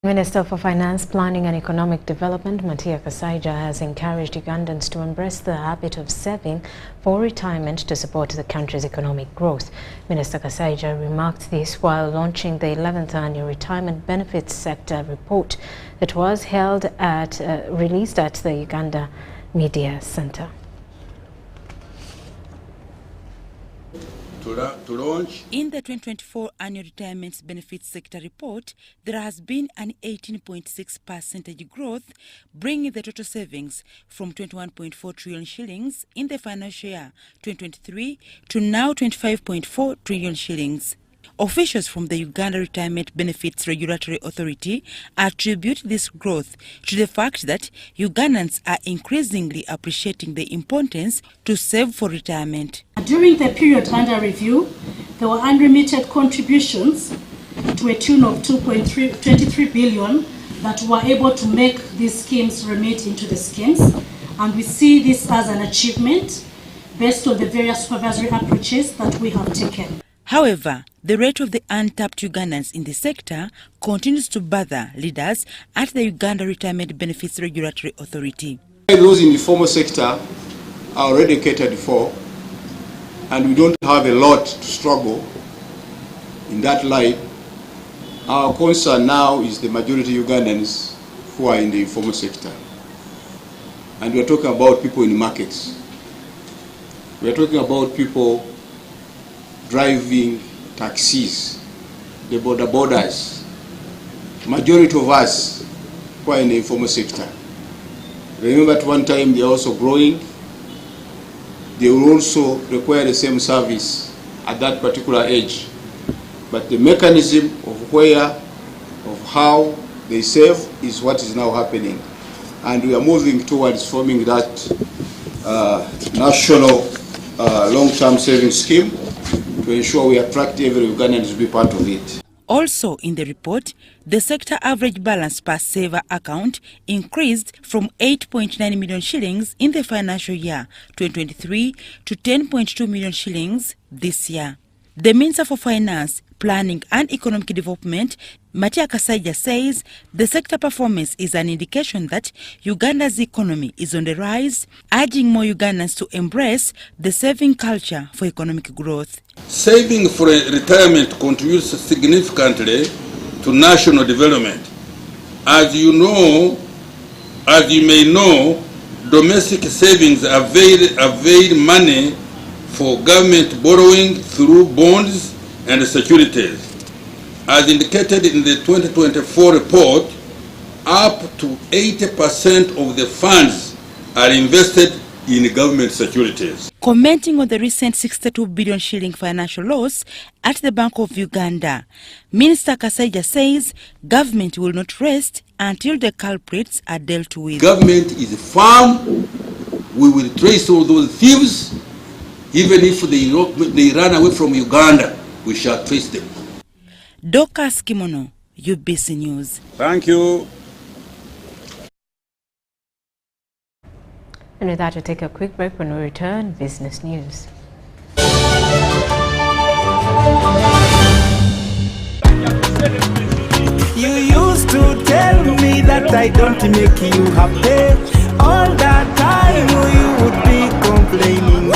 Minister for Finance, Planning and Economic Development, Matia Kasaija, has encouraged Ugandans to embrace the habit of saving for retirement to support the country's economic growth. Minister Kasaija remarked this while launching the 11th Annual Retirement Benefits Sector Report that was released at the Uganda Media Center. To launch. In the 2024 Annual Retirement Benefits Sector Report, there has been an 18.6% growth, bringing the total savings from 21.4 trillion shillings in the financial year 2023 to now 25.4 trillion shillings. Officials from the Uganda Retirement Benefits Regulatory Authority attribute this growth to the fact that Ugandans are increasingly appreciating the importance to save for retirement. During the period under review, there were unremitted contributions to a tune of 23 billion that were able to make these schemes remit into the schemes. And we see this as an achievement based on the various supervisory approaches that we have taken. However, the rate of the untapped Ugandans in the sector continues to bother leaders at the Uganda Retirement Benefits Regulatory Authority. Those in the formal sector are already catered for, and we don't have a lot to struggle in that light. Our concern now is the majority Ugandans who are in the informal sector. And we're talking about people in markets. We're talking about people driving taxis, the borders. Majority of us who are in the informal sector. Remember at one time they are also growing. They will also require the same service at that particular age. But the mechanism of how they save is what is now happening. And we are moving towards forming that national long-term savings scheme to ensure we attract every Ugandan to be part of it. Also in the report, the sector average balance per saver account increased from 8.9 million shillings in the financial year 2023 to 10.2 million shillings this year. The Minister for Finance, Planning and Economic Development, Matia Kasaija, says the sector performance is an indication that Uganda's economy is on the rise, urging more Ugandans to embrace the saving culture for economic growth. Saving for retirement contributes significantly to national development. As you know, As you may know, domestic savings avail money for government borrowing through bonds and securities. As indicated in the 2024 report, up to 80% of the funds are invested in government securities. Commenting on the recent 62 billion shilling financial loss at the Bank of Uganda, Minister Kasaija says government will not rest until the culprits are dealt with. Government is firm. We will trace all those thieves. Even if they run away from Uganda, we shall trace them. Dorcas Kimono, UBC News. Thank you. And with that, we'll take a quick break. When we return, business news. You used to tell me that I don't make you happy. All that time you would be complaining.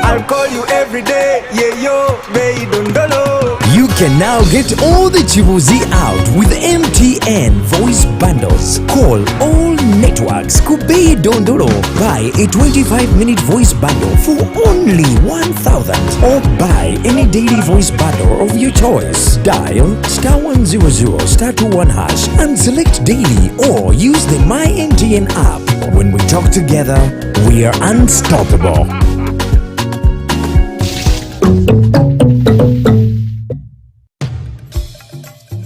I'll call you every day, yeah yo, baby don't know. You can now get all the Chibuzi out with MTN voice bundles. Call all networks Kubei Dondoro. Buy a 25-minute voice bundle for only 1,000 or buy any daily voice bundle of your choice. Dial *100*21# and select daily or use the My MTN app. When we talk together, we are unstoppable.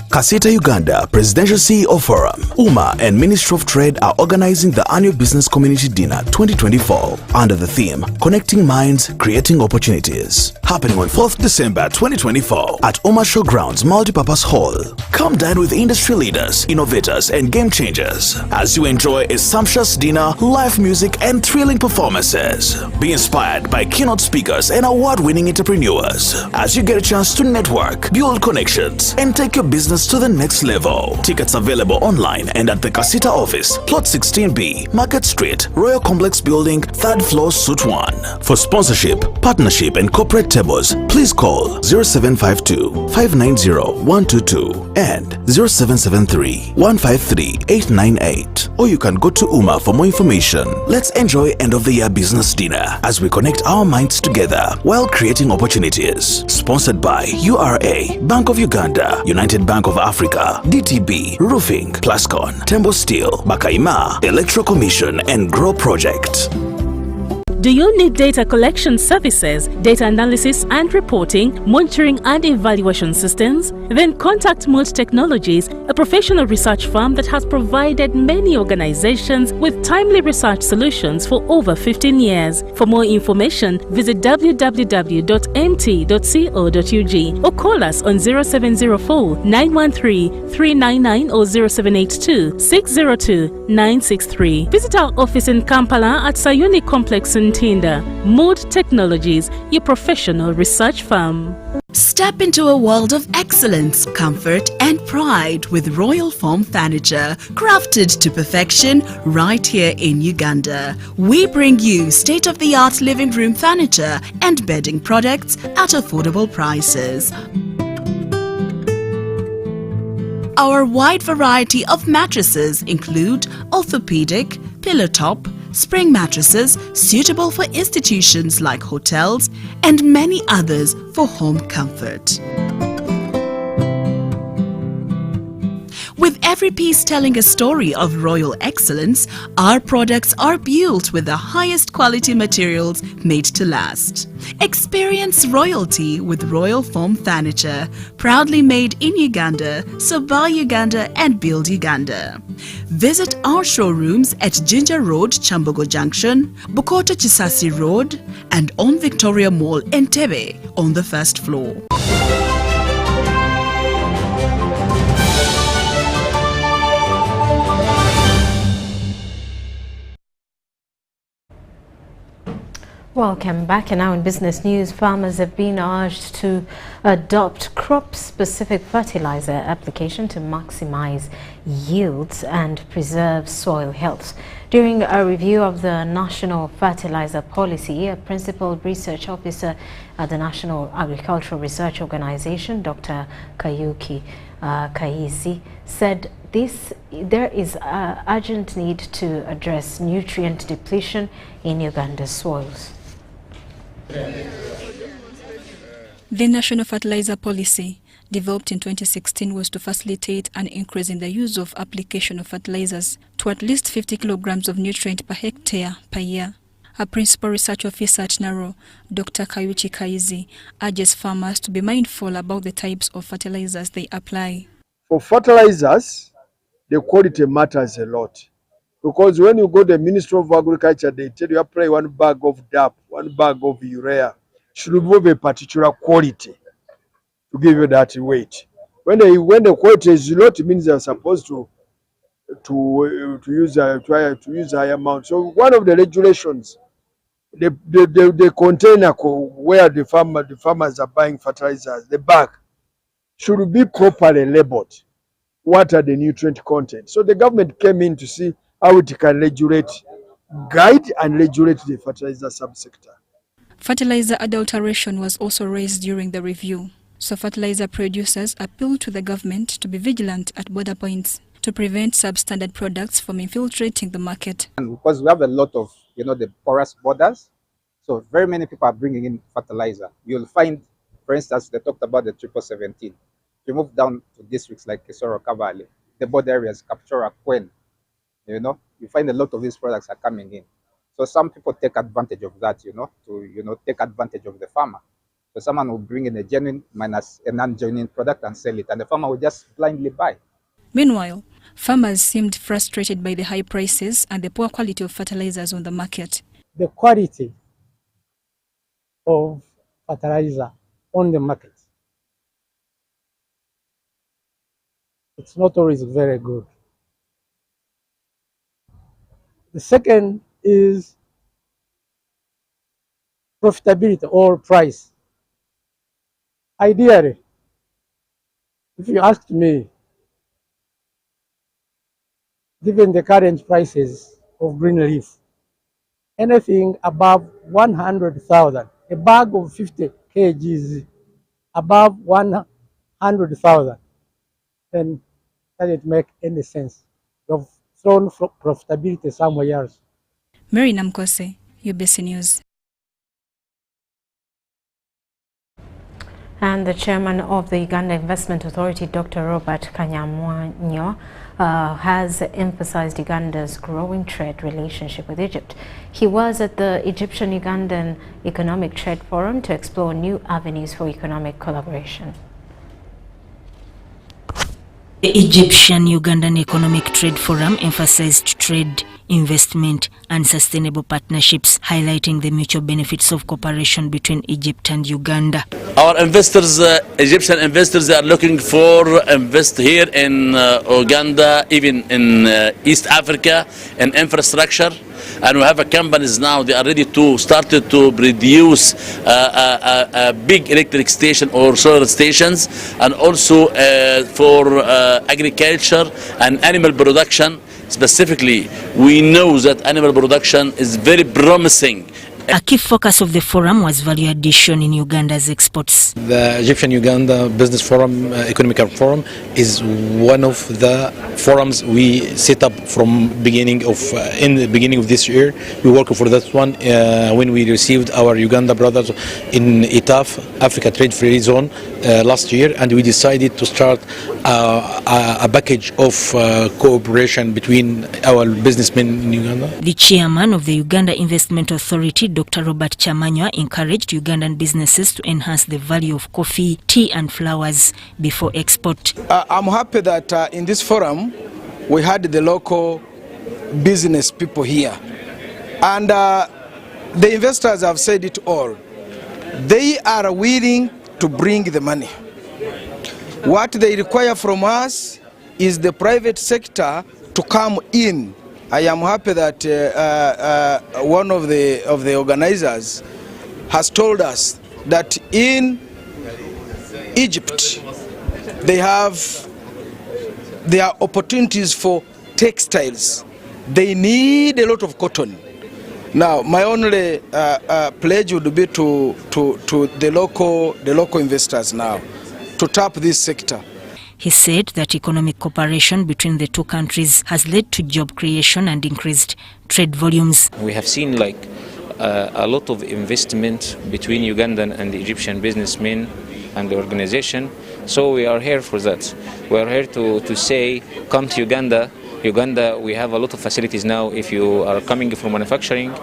Kasita Uganda Presidential CEO Forum, UMA and Ministry of Trade are organizing the annual Business Community Dinner 2024 under the theme Connecting Minds, Creating Opportunities, happening on 4th December 2024 at UMA Showgrounds Multipurpose Hall. Come dine with industry leaders, innovators and game changers as you enjoy a sumptuous dinner, live music and thrilling performances. Be inspired by keynote speakers and award-winning entrepreneurs as you get a chance to network, build connections and take your business to the next level. Tickets available online and at the Kasita office, plot 16B, Market Street, Royal Complex Building, 3rd floor, Suite 1. For sponsorship, partnership and corporate tables, please call 0752-590-122 and 0773-153-898. Or you can go to UMA for more information. Let's enjoy end of the year business dinner as we connect our minds together while creating opportunities. Sponsored by URA, Bank of Uganda, United Bank of Africa, DTB, Roofing, Plascon, Tembo Steel, Bakaima, Electro Commission and Grow Project. Do you need data collection services, data analysis and reporting, monitoring and evaluation systems? Then contact Mold Technologies, a professional research firm that has provided many organizations with timely research solutions for over 15 years. For more information, visit www.mt.co.ug or call us on 0704 913 399 or 0782 602 963. Visit our office in Kampala at Sayuni Complex in Tinda. Mood Technologies, your professional research firm. Step into a world of excellence, comfort and pride with Royal Foam Furniture, crafted to perfection right here in Uganda. We bring you state-of-the-art living room furniture and bedding products at affordable prices. Our wide variety of mattresses include orthopedic, pillow top, spring mattresses suitable for institutions like hotels and many others for home comfort. With every piece telling a story of royal excellence, our products are built with the highest quality materials made to last. Experience royalty with Royal Foam Furniture, proudly made in Uganda, so buy Uganda and build Uganda. Visit our showrooms at Ginger Road, Chambogo Junction, Bukoto Chisasi Road, and on Victoria Mall, Entebbe, on the 1st floor. Welcome back. And now in business news, farmers have been urged to adopt crop-specific fertilizer application to maximize yields and preserve soil health. During a review of the National Fertilizer Policy, a Principal Research Officer at the National Agricultural Research Organization, Dr. Kayuki Kaisi, said there is urgent need to address nutrient depletion in Uganda's soils. The National Fertilizer Policy, developed in 2016, was to facilitate an increase in the use of application of fertilizers to at least 50 kilograms of nutrient per hectare per year. A principal research officer at NARO, Dr. Kayuchi Kaizi, urges farmers to be mindful about the types of fertilizers they apply. For fertilizers, the quality matters a lot. Because when you go to the Ministry of Agriculture, they tell you apply 1 bag of DAP, 1 bag of urea. Should have a particular quality to give you that weight. When the quality is low, it means they're supposed to use a higher amount. So one of the regulations, the container where the farmers are buying fertilizers, the bag should be properly labeled. What are the nutrient content? So the government came in to see how it can guide and regulate the fertilizer subsector. Fertilizer adulteration was also raised during the review. So fertilizer producers appealed to the government to be vigilant at border points to prevent substandard products from infiltrating the market. And because we have a lot of, the porous borders, so very many people are bringing in fertilizer. You'll find, for instance, they talked about the 1717. If you move down to districts like Kisoro, Kavale, the border areas, Kapchora, Kwen, you find a lot of these products are coming in. So some people take advantage of that, to take advantage of the farmer. So someone will bring in a genuine minus a non-genuine product and sell it, and the farmer will just blindly buy. Meanwhile, farmers seemed frustrated by the high prices and the poor quality of fertilizers on the market. The quality of fertilizer on the market, it's not always very good. The second is profitability or price. Ideally, if you asked me, given the current prices of green leaf, anything above 100,000, a bag of 50 kgs above 100,000, then doesn't make any sense. You've thrown profitability somewhere else. Mary Namkose, UBC News. And the chairman of the Uganda Investment Authority, Dr. Robert Kanyamwanyo, has emphasized Uganda's growing trade relationship with Egypt. He was at the Egyptian-Ugandan Economic Trade Forum to explore new avenues for economic collaboration. The Egyptian-Ugandan Economic Trade Forum emphasized trade, investment and sustainable partnerships, highlighting the mutual benefits of cooperation between Egypt and Uganda. Our investors, Egyptian investors, they are looking for invest here in Uganda, even in East Africa, in infrastructure. And we have companies now, they are ready to start to produce a big electric station or solar stations, and also for agriculture and animal production. Specifically, we know that animal production is very promising. A key focus of the forum was value addition in Uganda's exports. The Egyptian-Uganda Business Forum, Economic Forum, is one of the forums we set up from in the beginning of this year. We worked for that one when we received our Uganda brothers in ETAF, Africa Trade Free Zone, last year, and we decided to start a package of cooperation between our businessmen in Uganda. The chairman of the Uganda Investment Authority, Dr. Robert Chamanywa, encouraged Ugandan businesses to enhance the value of coffee, tea and flowers before export. I'm happy that in this forum we had the local business people here, and the investors have said it all. They are willing to bring the money. What they require from us is the private sector to come in. I am happy that one of the organizers has told us that in Egypt there are opportunities for textiles. They need a lot of cotton. Now, my only pledge would be to the local investors now to tap this sector. He said that economic cooperation between the two countries has led to job creation and increased trade volumes. We have seen a lot of investment between Ugandan and the Egyptian businessmen and the organization. So we are here for that. We are here to say, come to Uganda. Uganda, we have a lot of facilities now. If you are coming from manufacturing,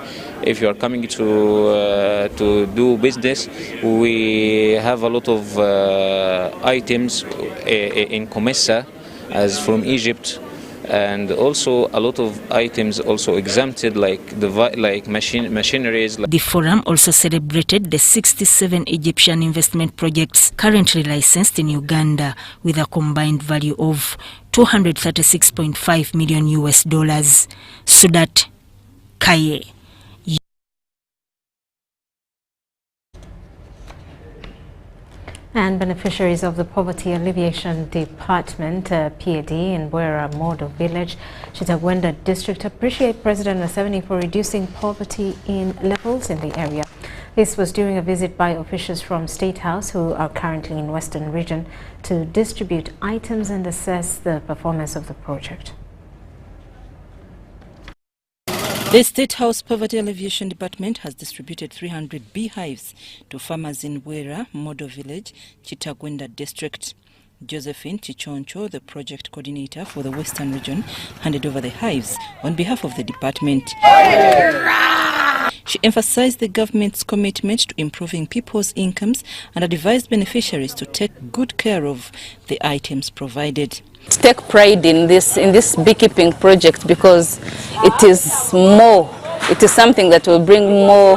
if you are coming to do business, we have a lot of items in Comesa as from Egypt, and also a lot of items also exempted, like machineries. The forum also celebrated the 67 Egyptian investment projects currently licensed in Uganda with a combined value of $236.5 million US. Sudat Kaye. And beneficiaries of the Poverty Alleviation Department, PAD, in Bwera Modo Village, Chitagwenda District, appreciate President Museveni for reducing poverty in levels in the area. This was during a visit by officials from State House who are currently in Western Region to distribute items and assess the performance of the project. The State House Poverty Alleviation Department has distributed 300 beehives to farmers in Bwera Modo Village, Chitagwenda District. Josephine Chichoncho, the project coordinator for the Western Region, handed over the hives on behalf of the department. She emphasized the government's commitment to improving people's incomes and advised beneficiaries to take good care of the items provided. Take pride in this beekeeping project because it is something that will bring more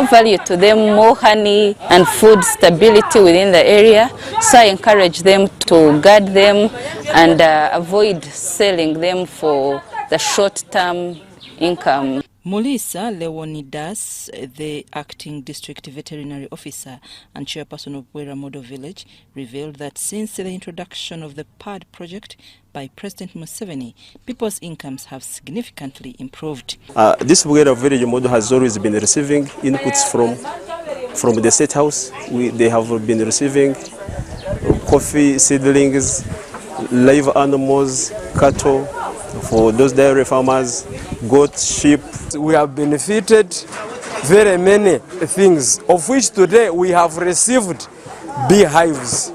value to them, more honey and food stability within the area. So I encourage them to guard them and avoid selling them for the short-term income. Mulisa Leonidas, the acting district veterinary officer and chairperson of Bwera Modo Village, revealed that since the introduction of the PAD project by President Museveni, people's incomes have significantly improved. This Bwera Village Modo has always been receiving inputs from the State House. They have been receiving coffee seedlings, live animals, cattle, for those dairy farmers, goat, sheep. We have benefited very many things, of which today we have received beehives.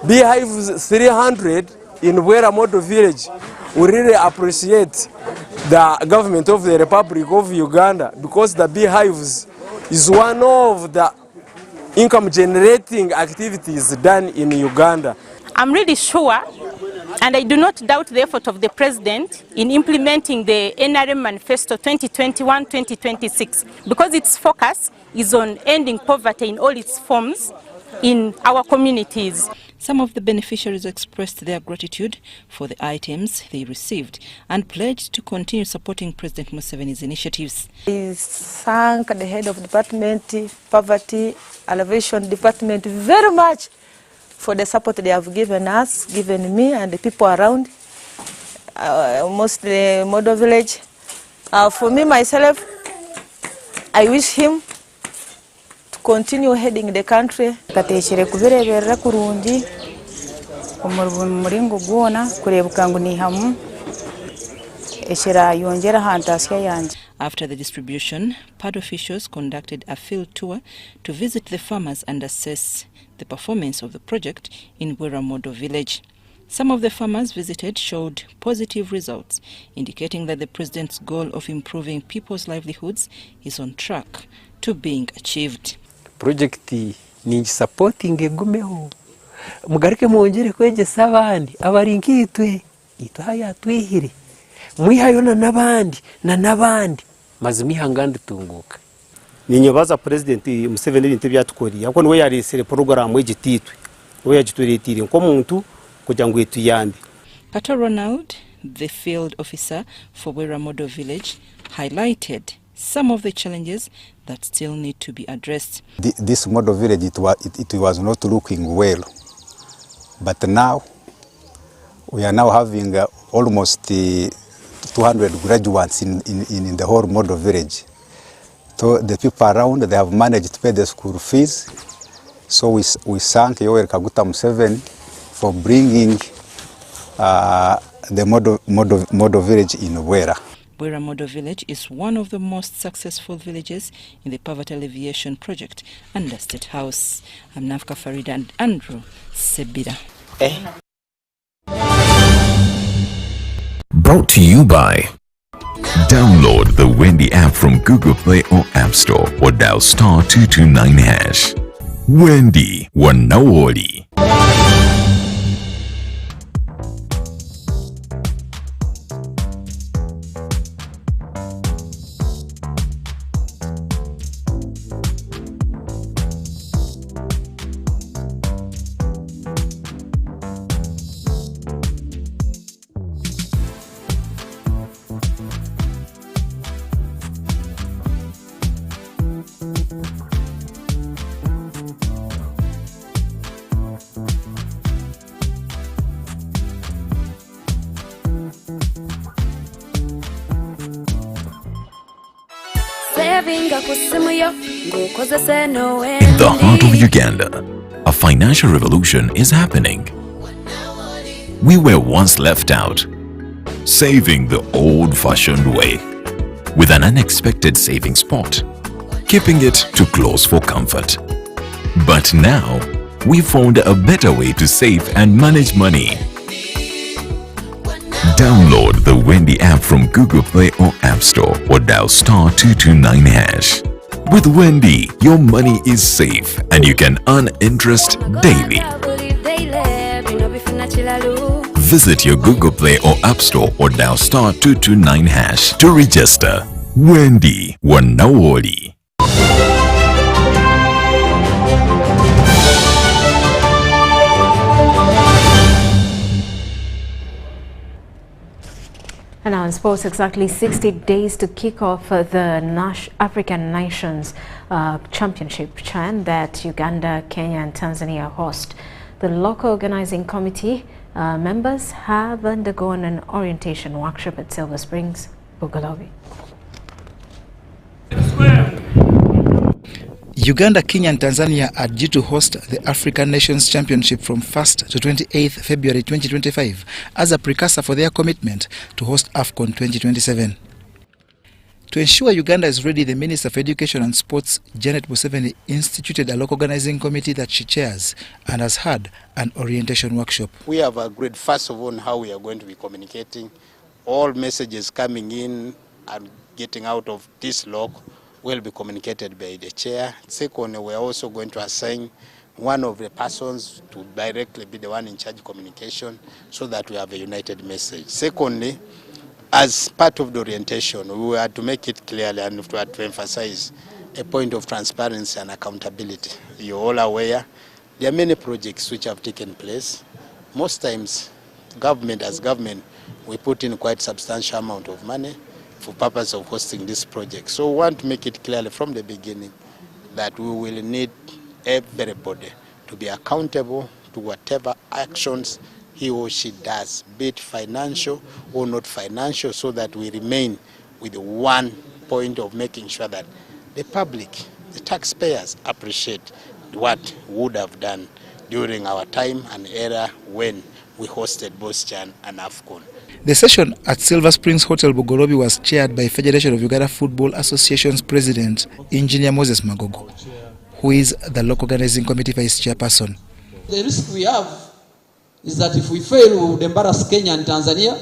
Beehives 300 in Bwera Modo Village. We really appreciate the government of the Republic of Uganda because the beehives is one of the income generating activities done in Uganda. I'm really sure, and I do not doubt the effort of the President in implementing the NRM manifesto 2021-2026 because its focus is on ending poverty in all its forms in our communities. Some of the beneficiaries expressed their gratitude for the items they received and pledged to continue supporting President Museveni's initiatives. I thank the head of department, Poverty Alleviation Department, very much for the support they have given us, given me and the people around, mostly Modo Village. For me, myself, I wish him to continue heading the country. After the distribution, PAD officials conducted a field tour to visit the farmers and assess the performance of the project in Bwera Modo Village. Some of the farmers visited showed positive results, indicating that the President's goal of improving people's livelihoods is on track to being achieved. Project ni supporting egumeho. Mugarike mwongere kwegesa abandi abari nkitwe itwaya twihire. Mwihayona nabandi maze mwihangande tunguka. Ninyobaza President Museveni ibintu byatukoriye ako niwe yarisere program y'igititwe we yagituretire nko muntu kugira ngo yituyambe. Pato Ronald, the field officer for Bwera Modo Village, highlighted some of the challenges that still need to be addressed. This Modo Village, it was not looking well, but now we are now having almost 200 graduates in the whole Modo Village. So the people around, they have managed to pay the school fees. So we thank Yoweri Kaguta Museveni for bringing the model village in Wera. Wera Model Village is one of the most successful villages in the poverty alleviation project under State House. I'm Nafka Farida and Andrew Sebira. Brought to you by download the Wendy app from Google Play or App Store or dial *229#. Wendy Wanawoli. In the heart of Uganda, a financial revolution is happening. We were once left out, saving the old-fashioned way, with an unexpected saving spot, keeping it too close for comfort. But now, we found a better way to save and manage money. Download the Wendy app from Google Play or App Store or dial *229#. With Wendy, your money is safe and you can earn interest daily. Visit your Google Play or App Store or dial *229# to register. Wendy Wanawoli. And now in sports, exactly 60 days to kick off the African Nations Championship CHAN that Uganda, Kenya and Tanzania host. The local organizing committee members have undergone an orientation workshop at Silver Springs, Bugalobi. Uganda, Kenya and Tanzania are due to host the African Nations Championship from 1st to 28th February 2025 as a precursor for their commitment to host AFCON 2027. To ensure Uganda is ready, the Minister for Education and Sports, Janet Museveni, instituted a local organizing committee that she chairs and has had an orientation workshop. We have agreed, first of all, on how we are going to be communicating. All messages coming in and getting out of this log will be communicated by the chair. Second, we are also going to assign one of the persons to directly be the one in charge of communication so that we have a united message. Secondly, as part of the orientation, we had to make it clearly and we had to emphasize a point of transparency and accountability. You're all aware there are many projects which have taken place. Most times, as government, we put in quite substantial amount of money for purpose of hosting this project. So we want to make it clearly from the beginning that we will need everybody to be accountable to whatever actions he or she does, be it financial or not financial, so that we remain with one point of making sure that the public, the taxpayers, appreciate what we would have done during our time and era when we hosted both CHAN and AFCON. The session at Silver Springs Hotel Bugorobi was chaired by Federation of Uganda Football Association's President, Engineer Moses Magogo, who is the local organizing committee vice chairperson. The risk we have is that if we fail, we would embarrass Kenya and Tanzania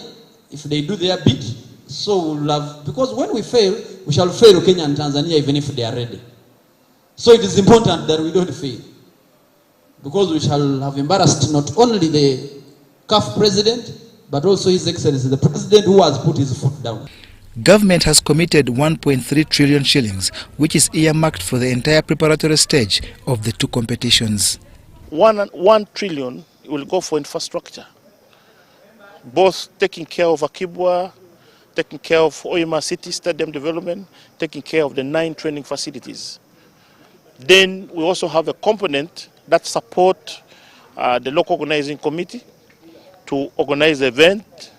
if they do their bit. So we'll have, because when we fail, we shall fail Kenya and Tanzania even if they are ready. So it is important that we don't fail, because we shall have embarrassed not only the CAF president, but also His Excellency, the President, who has put his foot down. Government has committed 1.3 trillion shillings, which is earmarked for the entire preparatory stage of the two competitions. 1 trillion will go for infrastructure, both taking care of Akibwa, taking care of Oyema City Stadium development, taking care of the 9 training facilities. Then we also have a component that support the local organizing committee to organize the event,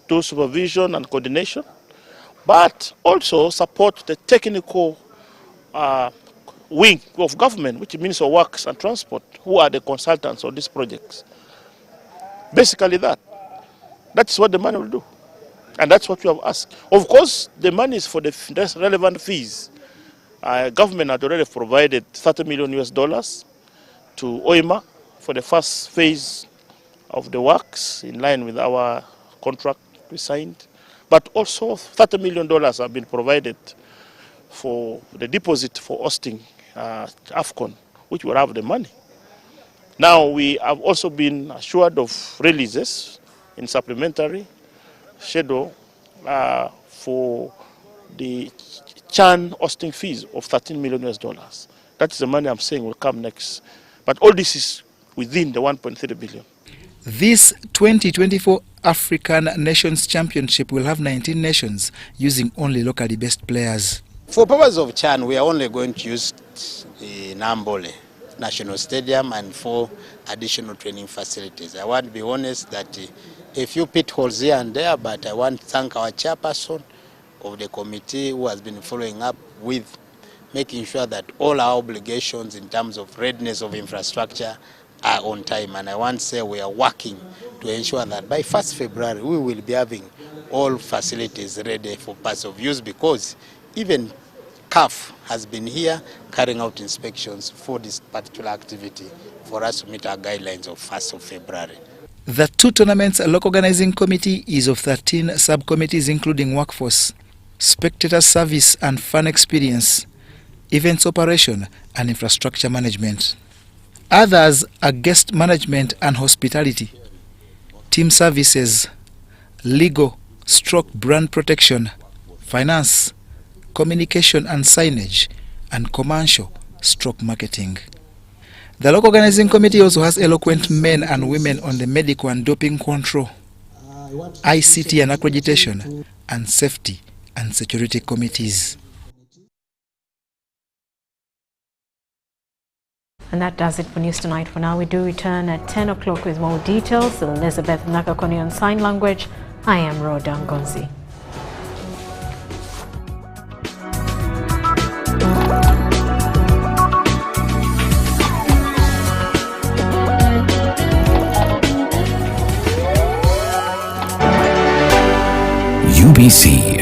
do supervision and coordination, but also support the technical wing of government, which means for Works and Transport, who are the consultants on these projects. Basically that. That's what the money will do. And that's what we have asked. Of course, the money is for the relevant fees. Government had already provided $30 million to OIMA for the first phase of the works in line with our contract we signed. But also $30 million have been provided for the deposit for hosting AFCON, which will have the money. Now we have also been assured of releases in supplementary schedule for the CHAN hosting fees of $13 million. That is the money I'm saying will come next. But all this is within the 1.3 billion. This 2024 African Nations Championship will have 19 nations using only locally based players. For purpose of CHAN, we are only going to use the Nambole National Stadium and 4 additional training facilities. I want to be honest that a few pit holes here and there, but I want to thank our chairperson of the committee who has been following up with making sure that all our obligations in terms of readiness of infrastructure are on time. And I want to say we are working to ensure that by 1st February we will be having all facilities ready for pass of use, because even CAF has been here carrying out inspections for this particular activity for us to meet our guidelines of 1st of February. The 2 tournaments local organizing committee is of 13 subcommittees, including workforce, spectator service and fan experience, events operation and infrastructure management. Others are guest management and hospitality, team services, legal / brand protection, finance, communication and signage, and commercial / marketing. The local organizing committee also has eloquent men and women on the medical and doping control, ICT and accreditation, and safety and security committees. And that does it for News Tonight. For now, we do return at 10 o'clock with more details. Elizabeth Nakakoni on Sign Language. I am Rhoda Ngonzi. UBC